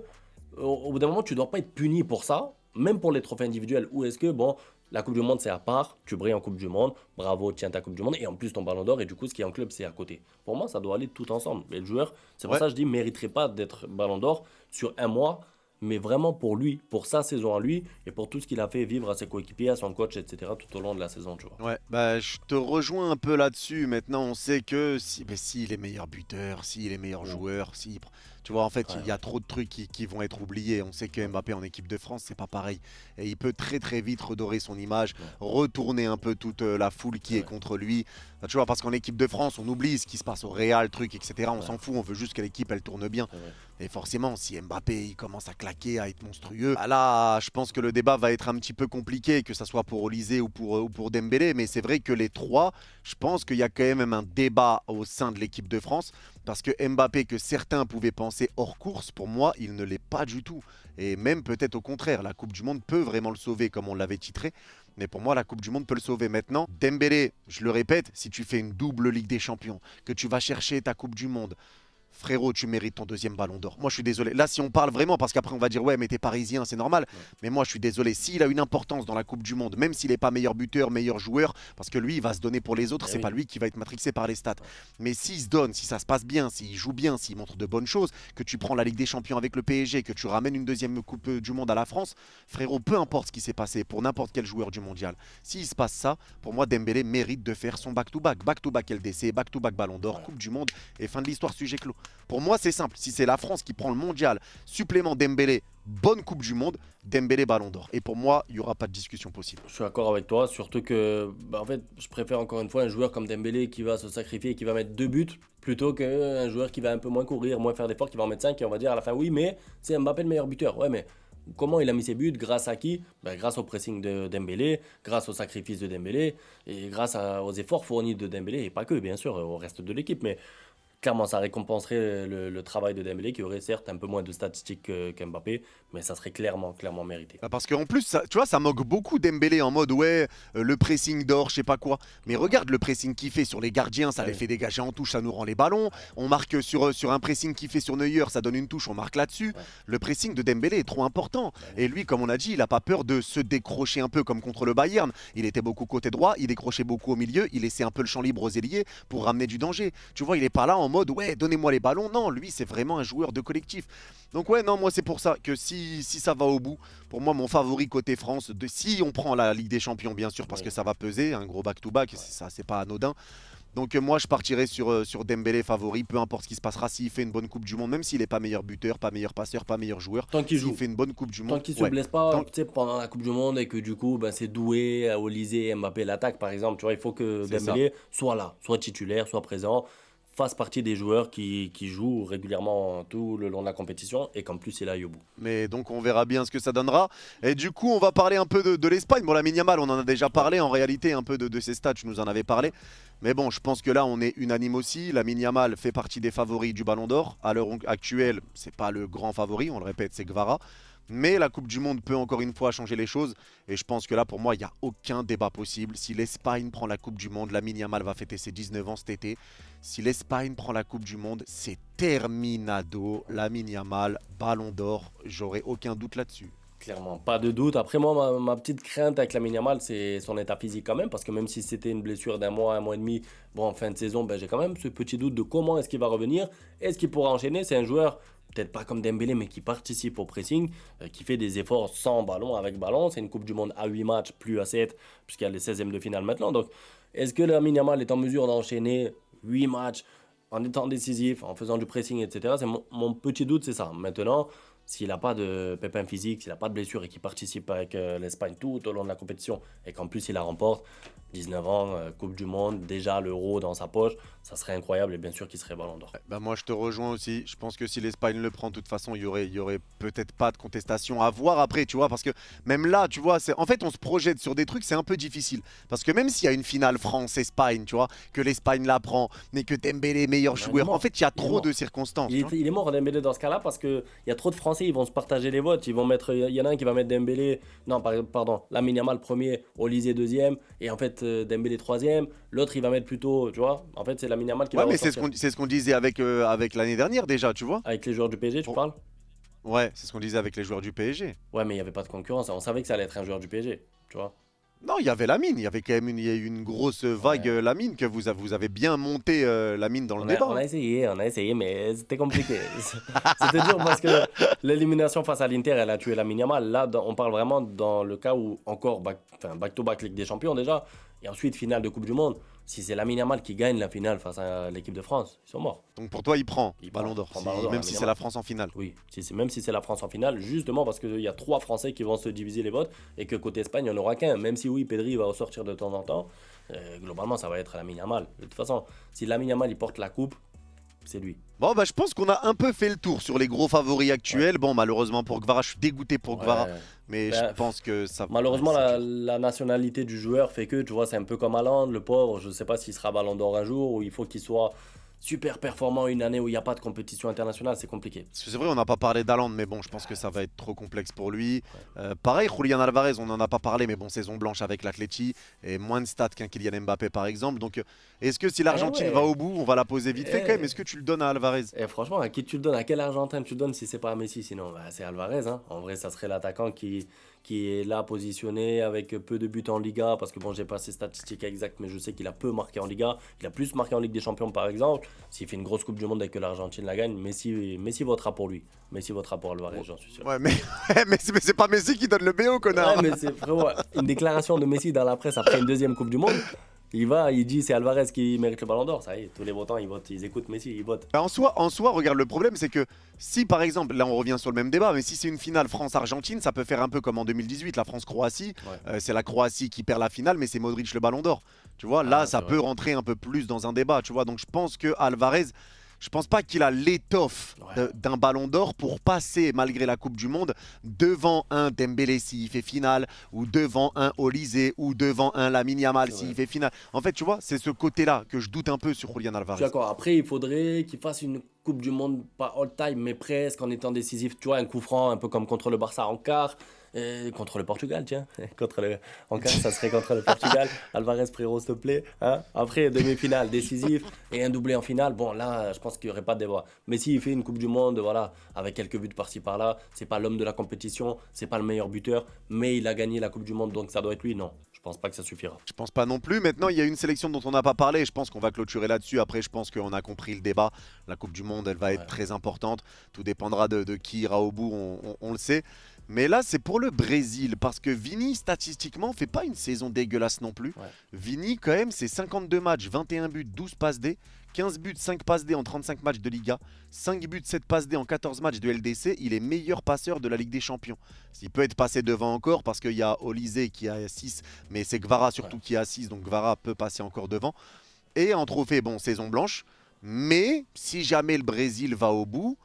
au bout d'un moment, tu dois pas être puni pour ça, même pour les trophées individuels? Ou est-ce que, bon, la Coupe du Monde, c'est à part, tu brilles en Coupe du Monde, bravo, tiens ta Coupe du Monde, et en plus ton ballon d'or, et du coup, ce qui est en club, c'est à côté. Pour moi, ça doit aller tout ensemble. Et le joueur, c'est pour ça que je dis, mériterait pas d'être ballon d'or sur un mois, mais vraiment pour lui, pour sa saison à lui et pour tout ce qu'il a fait vivre à ses coéquipiers, à son coach, etc. tout au long de la saison, tu vois. Ouais, bah je te rejoins un peu là-dessus. Maintenant, on sait que s'il est meilleur buteur, s'il est meilleur joueur, tu vois, en fait, il y a trop de trucs qui vont être oubliés. On sait que Mbappé en équipe de France, c'est pas pareil. Et il peut très très vite redorer son image, retourner un peu toute la foule qui est contre lui. Bah, tu vois, parce qu'en équipe de France, on oublie ce qui se passe au Real, truc, etc. On s'en fout, on veut juste que l'équipe, elle tourne bien. Et forcément, si Mbappé il commence à claquer, à être monstrueux, bah là, je pense que le débat va être un petit peu compliqué, que ça soit pour Olysée ou pour Dembélé. Mais c'est vrai que les trois, je pense qu'il y a quand même un débat au sein de l'équipe de France. Parce que Mbappé, que certains pouvaient penser hors course, pour moi, il ne l'est pas du tout. Et même peut-être au contraire, la Coupe du Monde peut vraiment le sauver, comme on l'avait titré. Mais pour moi, la Coupe du Monde peut le sauver maintenant. Dembélé, je le répète, si tu fais une double Ligue des Champions, que tu vas chercher ta Coupe du Monde, frérot, tu mérites ton deuxième ballon d'or. Moi, je suis désolé. Là, si on parle vraiment, parce qu'après, on va dire, ouais, mais t'es parisien, c'est normal. Mais moi, je suis désolé. S'il a une importance dans la Coupe du Monde, même s'il n'est pas meilleur buteur, meilleur joueur, parce que lui, il va se donner pour les autres, c'est pas lui qui va être matrixé par les stats. Mais s'il se donne, si ça se passe bien, s'il joue bien, s'il montre de bonnes choses, que tu prends la Ligue des Champions avec le PSG, que tu ramènes une deuxième Coupe du Monde à la France, frérot, peu importe ce qui s'est passé pour n'importe quel joueur du mondial, s'il se passe ça, pour moi, Dembélé mérite de faire son back-to-back. Back-to-back LDC, back-to-back Ballon d'Or, Coupe du Monde et fin de l'histoire, sujet clos. Pour moi, c'est simple. Si c'est la France qui prend le mondial, supplément Dembélé, bonne Coupe du Monde, Dembélé Ballon d'Or. Et pour moi, il n'y aura pas de discussion possible. Je suis d'accord avec toi, surtout que en fait, je préfère encore une fois un joueur comme Dembélé qui va se sacrifier et qui va mettre 2 buts plutôt qu'un joueur qui va un peu moins courir, moins faire d'efforts, qui va en mettre 5 et on va dire à la fin oui, mais c'est Mbappé le meilleur buteur. Ouais, mais comment il a mis ses buts? Grâce à qui? Grâce au pressing de Dembélé, grâce au sacrifice de Dembélé et grâce aux efforts fournis de Dembélé et pas que, bien sûr, au reste de l'équipe. Mais clairement, ça récompenserait le travail de Dembélé qui aurait certes un peu moins de statistiques qu'Mbappé, mais ça serait clairement mérité. Parce qu'en plus, tu vois, ça moque beaucoup Dembélé en mode ouais, le pressing d'or, je sais pas quoi. Mais regarde le pressing qu'il fait sur les gardiens, ça les fait dégager en touche, ça nous rend les ballons. On marque sur un pressing qu'il fait sur Neuer, ça donne une touche, on marque là-dessus. Le pressing de Dembélé est trop important. Et lui, comme on a dit, il a pas peur de se décrocher un peu comme contre le Bayern. Il était beaucoup côté droit, il décrochait beaucoup au milieu, il laissait un peu le champ libre aux ailiers pour ramener du danger. Tu vois, il est pas là en mode ouais, donnez-moi les ballons. Non, lui, c'est vraiment un joueur de collectif. Donc ouais, non, moi c'est pour ça que si ça va au bout, pour moi mon favori côté France, si on prend la Ligue des Champions bien sûr parce que ça va peser, un gros back-to-back, ça c'est pas anodin. Donc moi je partirais sur Dembélé favori, peu importe ce qui se passera, s'il fait une bonne Coupe du Monde, même s'il n'est pas meilleur buteur, pas meilleur passeur, pas meilleur joueur, Tant qu'il s'il joue. fait une bonne Coupe du Tant Monde, qu'il se ouais. blesse pas, Tant- tu sais, pendant la Coupe du Monde et que du coup, ben, c'est Doué, Olysée, Mbappé l'attaque par exemple. Tu vois, il faut que C'est ça. Dembélé soit là, soit titulaire, soit présent, fasse partie des joueurs qui jouent régulièrement tout le long de la compétition et qu'en plus il aille au bout. Mais donc on verra bien ce que ça donnera. Et du coup on va parler un peu de l'Espagne. Bon, Lamine Yamal, on en a déjà parlé en réalité un peu de ses stats, tu nous en avais parlé. Mais bon, je pense que là on est unanime aussi. Lamine Yamal fait partie des favoris du Ballon d'Or. À l'heure actuelle, c'est pas le grand favori, on le répète, c'est Gvara. Mais la Coupe du Monde peut encore une fois changer les choses. Et je pense que là, pour moi, il n'y a aucun débat possible. Si l'Espagne prend la Coupe du Monde, Lamine Yamal va fêter ses 19 ans cet été. Si l'Espagne prend la Coupe du Monde, c'est terminado. Lamine Yamal, Ballon d'Or, j'aurai aucun doute là-dessus. Clairement, pas de doute. Après, moi, ma petite crainte avec Lamine Yamal, c'est son état physique quand même. Parce que même si c'était une blessure d'un mois et demi, bon, en fin de saison, ben, j'ai quand même ce petit doute de comment est-ce qu'il va revenir. Est-ce qu'il pourra enchaîner? C'est un joueur, peut-être pas comme Dembélé, mais qui participe au pressing, qui fait des efforts sans ballon, avec ballon. C'est une Coupe du Monde à 8 matchs, plus à 7, puisqu'il y a les 16e de finale maintenant. Donc, est-ce que Lamine Yamal est en mesure d'enchaîner 8 matchs en étant décisif, en faisant du pressing, etc. C'est mon petit doute, c'est ça. Maintenant, s'il n'a pas de pépin physique, s'il n'a pas de blessure et qu'il participe avec l'Espagne tout au long de la compétition et qu'en plus il la remporte, 19 ans, Coupe du Monde, déjà l'Euro dans sa poche, ça serait incroyable et bien sûr qu'il serait Ballon d'Or. Bah moi je te rejoins aussi, je pense que si l'Espagne le prend de toute façon il y aurait peut-être pas de contestation à voir après, tu vois, parce que même là tu vois, en fait on se projette sur des trucs, c'est un peu difficile, parce que même s'il y a une finale France-Espagne, tu vois, que l'Espagne la prend, mais que Dembélé est meilleur Non, il est joueur, en mort. fait il y a Il est trop mort. de circonstances, tu vois. Il est mort Dembélé dans ce cas-là parce qu'il y a trop de Français, ils vont se partager les votes. Ils vont mettre, il y en a un qui va mettre Dembélé, non, pardon, Lamine Yamal premier, Olysée deuxième, et en fait Dembélé troisième. L'autre il va mettre plutôt, tu vois, en fait c'est Lamine Yamal qui Ouais va mais ressortir. c'est ce qu'on disait avec l'année dernière déjà, tu vois. Avec les joueurs du PSG, tu Pour- parles? Ouais, c'est ce qu'on disait avec les joueurs du PSG. Ouais, mais il n'y avait pas de concurrence. On savait que ça allait être un joueur du PSG, tu vois. Non, il y avait Lamine, il y avait quand même il y a eu une grosse vague Ouais. Lamine, que vous avez bien monté Lamine dans le débat, On hein. a essayé, mais c'était compliqué. C'était dur parce que l'élimination face à l'Inter, elle a tué Lamine Yamal. Là, on parle vraiment dans le cas où encore back-to-back Ligue des Champions déjà, et ensuite finale de Coupe du Monde. Si c'est Lamine Yamal qui gagne la finale face à l'équipe de France, ils sont morts. Donc pour toi il prend Il Ballon prend- d'Or, prend Ballon d'Or, même Lamine si c'est Yamal. la France en finale. Oui, même si c'est la France en finale, justement parce qu'il y a 3 Français qui vont se diviser les votes et que côté Espagne, il n'y en aura qu'un. Même si oui, Pedri va ressortir de temps en temps, globalement, ça va être Lamine Yamal. De toute façon, si Lamine Yamal il porte la coupe, c'est lui. Bon bah je pense qu'on a un peu fait le tour sur les gros favoris actuels. Bon malheureusement pour Gvara, je suis dégoûté pour Gvara, Ouais. mais Ben, je pense que ça... Malheureusement, ouais, c'est dur. la nationalité du joueur fait que, tu vois, c'est un peu comme Haaland, le pauvre. Je ne sais pas s'il sera Ballon d'Or un jour ou il faut qu'il soit super performant une année où il n'y a pas de compétition internationale. C'est compliqué. Parce que c'est vrai, on n'a pas parlé d'Haaland, mais bon, je pense que ça va être trop complexe pour lui. Pareil, Julian Alvarez, on n'en a pas parlé, mais bon, saison blanche avec l'Atleti, et moins de stats qu'un Kylian Mbappé par exemple. Donc, est-ce que si l'Argentine Ouais. va au bout, on va la poser vite fait quand même, Eh. est-ce que tu le donnes à Alvarez? Et franchement, à qui tu le donnes? À quel Argentin tu le donnes si c'est pas à Messi? Sinon, bah, c'est Alvarez, hein. En vrai, ça serait l'attaquant qui est là positionné avec peu de buts en Liga. Parce que bon, j'ai pas ses statistiques exactes, mais je sais qu'il a peu marqué en Liga. Il a plus marqué en Ligue des Champions, par exemple. S'il fait une grosse Coupe du Monde et que l'Argentine la gagne, Messi votera pour lui. Messi votera pour Alvarez, j'en suis sûr. Ouais, mais, mais c'est pas Messi qui donne le BO, connard. Ouais, mais c'est vraiment une déclaration de Messi dans la presse après une deuxième Coupe du Monde. Il dit c'est Alvarez qui mérite le Ballon d'Or. Ça y est, tous les votants ils votent, ils écoutent Messi, ils votent. Bah, en soi, regarde, le problème, c'est que si par exemple, là on revient sur le même débat, mais si c'est une finale France-Argentine, ça peut faire un peu comme en 2018, la France-Croatie. Ouais. C'est la Croatie qui perd la finale, mais c'est Modric le Ballon d'Or. Tu vois, là, Ah, ça c'est peut vrai. rentrer un peu plus dans un débat, tu vois. Donc je pense que Alvarez, je pense pas qu'il a l'étoffe Ouais. d'un Ballon d'Or pour passer, malgré la Coupe du Monde, devant un Dembélé s'il fait finale, ou devant un Olysée, ou devant un Lamine Yamal C'est s'il vrai. fait finale. En fait, tu vois, c'est ce côté-là que je doute un peu sur Julian Je suis Alvarez. d'accord. Après, il faudrait qu'il fasse une Coupe du Monde, pas all-time, mais presque, en étant décisif. Tu vois, un coup franc, un peu comme contre le Barça en quart. Contre le Portugal, tiens. En quart, ça serait contre le Portugal. Alvarez, frérot, s'il te plaît. Hein. Après, demi-finale, décisif. Et un doublé en finale. Bon, là, je pense qu'il n'y aurait pas de débat. Mais s'il fait une Coupe du Monde, voilà, avec quelques buts par-ci par-là, c'est pas l'homme de la compétition, c'est pas le meilleur buteur, mais il a gagné la Coupe du Monde, donc ça doit être lui. Non, je pense pas que ça suffira. Je pense pas non plus. Maintenant, il y a une sélection dont on n'a pas parlé. Et je pense qu'on va clôturer là-dessus. Après, je pense qu'on a compris le débat. La Coupe du Monde, elle va être Ouais. très importante. Tout dépendra de qui ira au bout, on le sait. Mais là, c'est pour le Brésil, parce que Vini, statistiquement, fait pas une saison dégueulasse non plus. Ouais. Vini, quand même, c'est 52 matchs, 21 buts, 12 passes D, 15 buts, 5 passes D en 35 matchs de Liga, 5 buts, 7 passes D en 14 matchs de LDC. Il est meilleur passeur de la Ligue des Champions. Il peut être passé devant encore, parce qu'il y a Olysée qui a 6, mais c'est Gvara surtout qui a 6, donc Gvara peut passer encore devant. Et en trophée, bon, saison blanche. Mais si jamais le Brésil va au bout,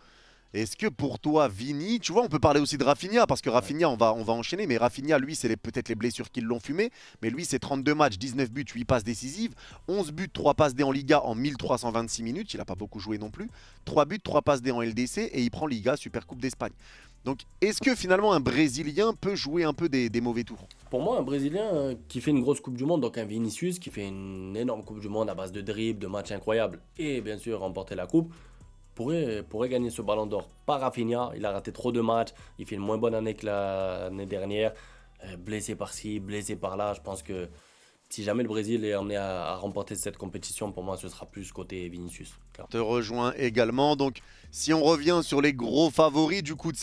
est-ce que pour toi, Vini, tu vois, on peut parler aussi de Rafinha, parce que Rafinha, on va enchaîner, mais Rafinha, lui, c'est peut-être les blessures qui l'ont fumé, mais lui, c'est 32 matchs, 19 buts, 8 passes décisives, 11 buts, 3 passes D en Liga en 1326 minutes, il n'a pas beaucoup joué non plus, 3 buts, 3 passes D en LDC, et il prend Liga, Super Coupe d'Espagne. Donc, est-ce que finalement, un Brésilien peut jouer un peu des mauvais tours? Pour moi, un Brésilien qui fait une grosse Coupe du Monde, donc un Vinicius qui fait une énorme Coupe du Monde à base de dribbles, de matchs incroyables, et bien sûr remporter la Coupe, pourrait gagner ce ballon d'or. Pas Rafinha, il a raté trop de matchs, il fait une moins bonne année que l'année dernière, blessé par-ci, blessé par-là. Je pense que si jamais le Brésil est amené à remporter cette compétition, pour moi ce sera plus côté Vinicius. Je te rejoins également. Donc, si on revient sur les gros favoris du coup de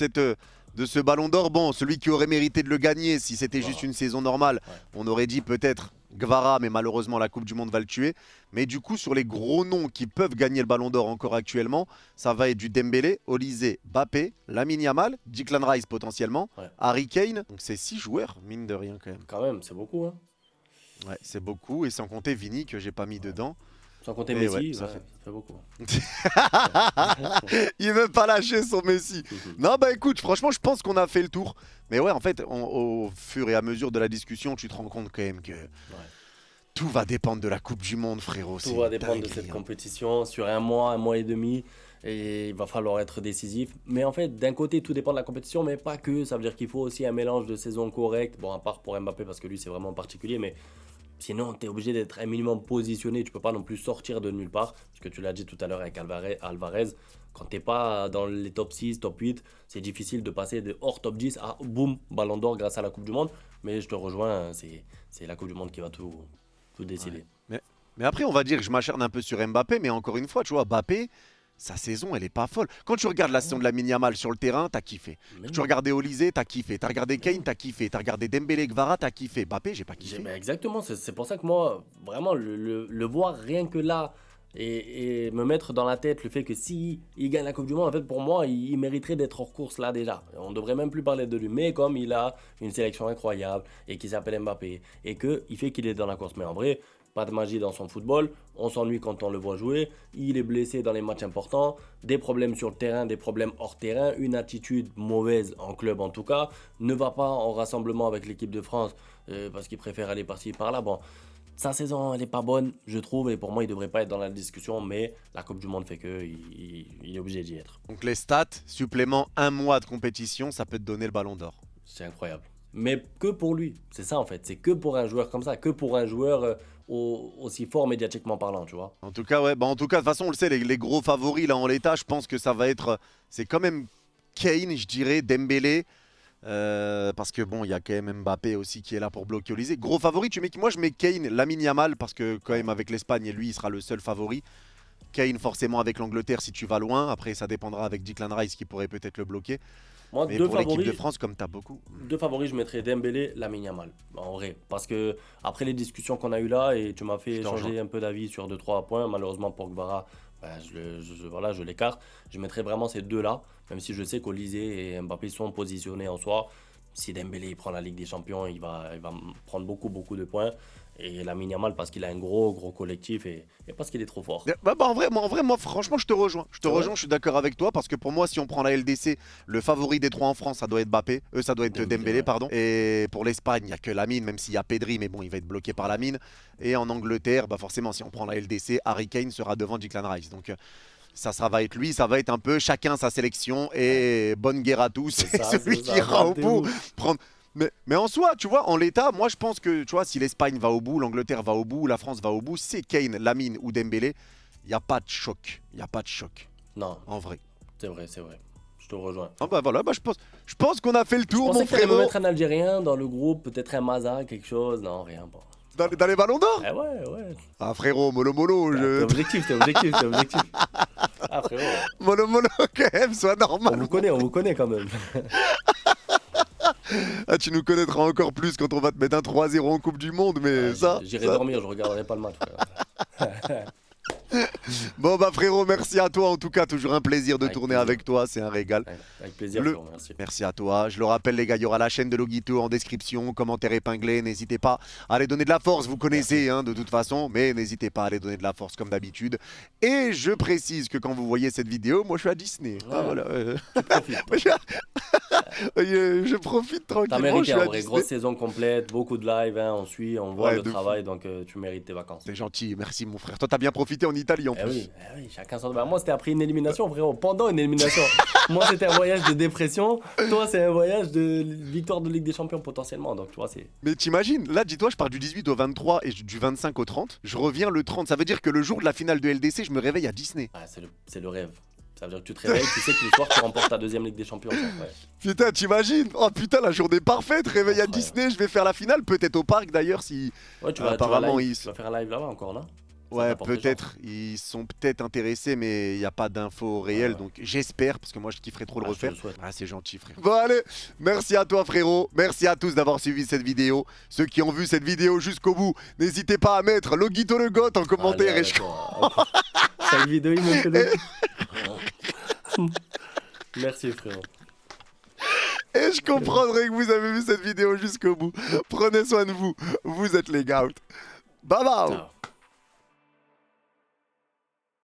ce ballon d'or, bon, celui qui aurait mérité de le gagner si c'était juste une saison normale, on aurait dit peut-être Gvara, mais malheureusement la Coupe du Monde va le tuer. Mais du coup, sur les gros noms qui peuvent gagner le ballon d'or encore actuellement, ça va être du Dembélé, Olysée, Mbappé, Lamine Yamal, Declan Rice potentiellement, Harry Kane. Donc c'est 6 joueurs, mine de rien quand même. Quand même, c'est beaucoup. Hein. Ouais, c'est beaucoup, et sans compter Vini que j'ai pas mis dedans. Sans compter Messi, ouais, ça fait beaucoup. Il veut pas lâcher son Messi. Non, bah écoute, franchement, je pense qu'on a fait le tour. Mais ouais, en fait, au fur et à mesure de la discussion, tu te rends compte quand même que tout va dépendre de la Coupe du Monde, frérot. Tout va dépendre de cette compétition sur un mois et demi. Et il va falloir être décisif. Mais en fait, d'un côté, tout dépend de la compétition, mais pas que. Ça veut dire qu'il faut aussi un mélange de saison correcte. Bon, à part pour Mbappé, parce que lui, c'est vraiment particulier, mais sinon, tu es obligé d'être un minimum positionné. Tu peux pas non plus sortir de nulle part. Parce que tu l'as dit tout à l'heure avec Alvarez. Quand tu n'es pas dans les top 6, top 8, c'est difficile de passer de hors top 10 à boum, ballon d'or grâce à la Coupe du Monde. Mais je te rejoins, c'est la Coupe du Monde qui va tout décider. Ouais. Mais après, on va dire que je m'acharne un peu sur Mbappé. Mais encore une fois, tu vois, Mbappé, sa saison, elle est pas folle. Quand tu regardes la saison de Lamine Yamal sur le terrain, t'as kiffé. Tu regardais Olysée, t'as kiffé. T'as regardé Kane, t'as kiffé. T'as regardé Dembélé, Gvara, t'as kiffé. Mbappé, j'ai pas kiffé. Exactement, c'est pour ça que moi, vraiment, le voir rien que là et me mettre dans la tête le fait que si il gagne la Coupe du Monde, en fait, pour moi, il mériterait d'être hors course là déjà. On devrait même plus parler de lui. Mais comme il a une sélection incroyable et qu'il s'appelle Mbappé et qu'il fait qu'il est dans la course, mais en vrai, pas de magie dans son football, on s'ennuie quand on le voit jouer, il est blessé dans les matchs importants, des problèmes sur le terrain, des problèmes hors terrain, une attitude mauvaise en club en tout cas, ne va pas en rassemblement avec l'équipe de France parce qu'il préfère aller par-ci par-là. Bon, sa saison elle n'est pas bonne je trouve et pour moi il ne devrait pas être dans la discussion, mais la Coupe du Monde fait qu'il est obligé d'y être. Donc les stats, supplément 1 mois de compétition, ça peut te donner le ballon d'or. C'est incroyable. Mais que pour lui, c'est ça en fait, c'est que pour un joueur comme ça, que pour un joueur aussi fort médiatiquement parlant, tu vois. En tout cas, ouais, bah en tout cas, de toute façon, on le sait, les gros favoris là en l'état, je pense que ça va être, c'est quand même Kane, je dirais, Dembélé, parce que bon, il y a quand même Mbappé aussi qui est là pour bloquer Olysée. Gros favori, moi je mets Kane, Lamine Yamal, parce que quand même avec l'Espagne, lui, il sera le seul favori. Kane forcément avec l'Angleterre si tu vas loin, après ça dépendra avec Declan Rice qui pourrait peut-être le bloquer. Moi, mais pour l'équipe de France, comme tu as beaucoup. Deux favoris, je mettrais Dembélé, Lamine Yamal, en vrai. Parce que après les discussions qu'on a eues là, et tu m'as fait changer un peu d'avis sur 2-3 points, malheureusement pour Gvara, voilà, je l'écarte. Je mettrais vraiment ces deux-là, même si je sais qu'Olysée et Mbappé sont positionnés en soi. Si Dembélé prend la Ligue des Champions, il va prendre beaucoup de points. Et Lamine Yamal parce qu'il a un gros collectif et parce qu'il est trop fort. En vrai, moi, franchement, je te rejoins. Je suis d'accord avec toi parce que pour moi, si on prend la LDC, le favori des trois en France, ça doit être ça doit être Dembélé, pardon. Et pour l'Espagne, il n'y a que Lamine, même s'il y a Pedri, mais bon, il va être bloqué par Lamine. Et en Angleterre, forcément, si on prend la LDC, Harry Kane sera devant Declan Rice. Donc ça va être lui, ça va être un peu chacun sa sélection et bonne guerre à tous. C'est celui qui ira au bout. Mais en soi, tu vois, en l'état, moi je pense que tu vois, si l'Espagne va au bout, l'Angleterre va au bout, la France va au bout, c'est Kane, Lamine ou Dembélé, il n'y a pas de choc. Il n'y a pas de choc. Non. En vrai. C'est vrai. Je te rejoins. Ah voilà, je pense qu'on a fait le tour, mon frérot. Je pensais que me mettre un Algérien dans le groupe, peut-être un Maza, quelque chose. Non, rien. Bon. Dans les ballons d'or? Ouais. Ah frérot, mollo. T'es objectif. Ah frérot. Mollo quand même, sois normal. On vous connaît quand même. Ah, tu nous connaîtras encore plus quand on va te mettre un 3-0 en Coupe du Monde, mais ça... J'irai ça... dormir, je regarderai pas le match. Bon bah frérot, merci à toi en tout cas, toujours un plaisir de tourner avec toi, c'est un régal. Avec plaisir, frérot, merci. Merci à toi, je le rappelle les gars, il y aura la chaîne de Loguito en description, commentaire épinglé, n'hésitez pas à aller donner de la force, vous connaissez hein, de toute façon, mais n'hésitez pas à aller donner de la force comme d'habitude. Et je précise que quand vous voyez cette vidéo, moi je suis à Disney. Ouais, Ah, voilà. tu profites. Je profite T'as tranquillement, mérité je suis en à vrai, Disney. grosse saison complète, beaucoup de live, hein, on suit, on voit Ouais, le de travail, donc tu mérites tes vacances. C'est gentil, merci mon frère. Toi t'as bien profité en Italie en plus. Eh oui, chacun son... Bah, moi c'était après une élimination, frérot, pendant une élimination. Moi c'était un voyage de dépression, toi c'est un voyage de victoire de Ligue des Champions potentiellement, donc tu vois c'est... Mais t'imagines, là dis-toi, je pars du 18 au 23 et du 25 au 30, je reviens le 30, ça veut dire que le jour de la finale de LDC, je me réveille à Disney. Ah, c'est le rêve. Ça veut dire que tu te réveilles, tu sais que le soir tu remportes ta deuxième Ligue des Champions. Ouais. Putain, t'imagines? Oh putain, la journée parfaite, réveil à Incroyable. Disney, je vais faire la finale, peut-être au parc d'ailleurs si... Ouais, apparemment, tu vas faire un live là-bas encore, non? Ouais, peut-être, ils sont peut-être intéressés, mais il n'y a pas d'infos réelles, donc j'espère, parce que moi je kifferais trop le refaire. Ah, c'est gentil, frère. Bon, allez, merci à toi, frérot. Merci à tous d'avoir suivi cette vidéo. Ceux qui ont vu cette vidéo jusqu'au bout, n'hésitez pas à mettre Loguito le Goth en commentaire. Allez, cette vidéo, il me fait le... Merci, frérot. Et je comprendrai que vous avez vu cette vidéo jusqu'au bout. Prenez soin de vous. Vous êtes les gars. Bye bye. Ciao.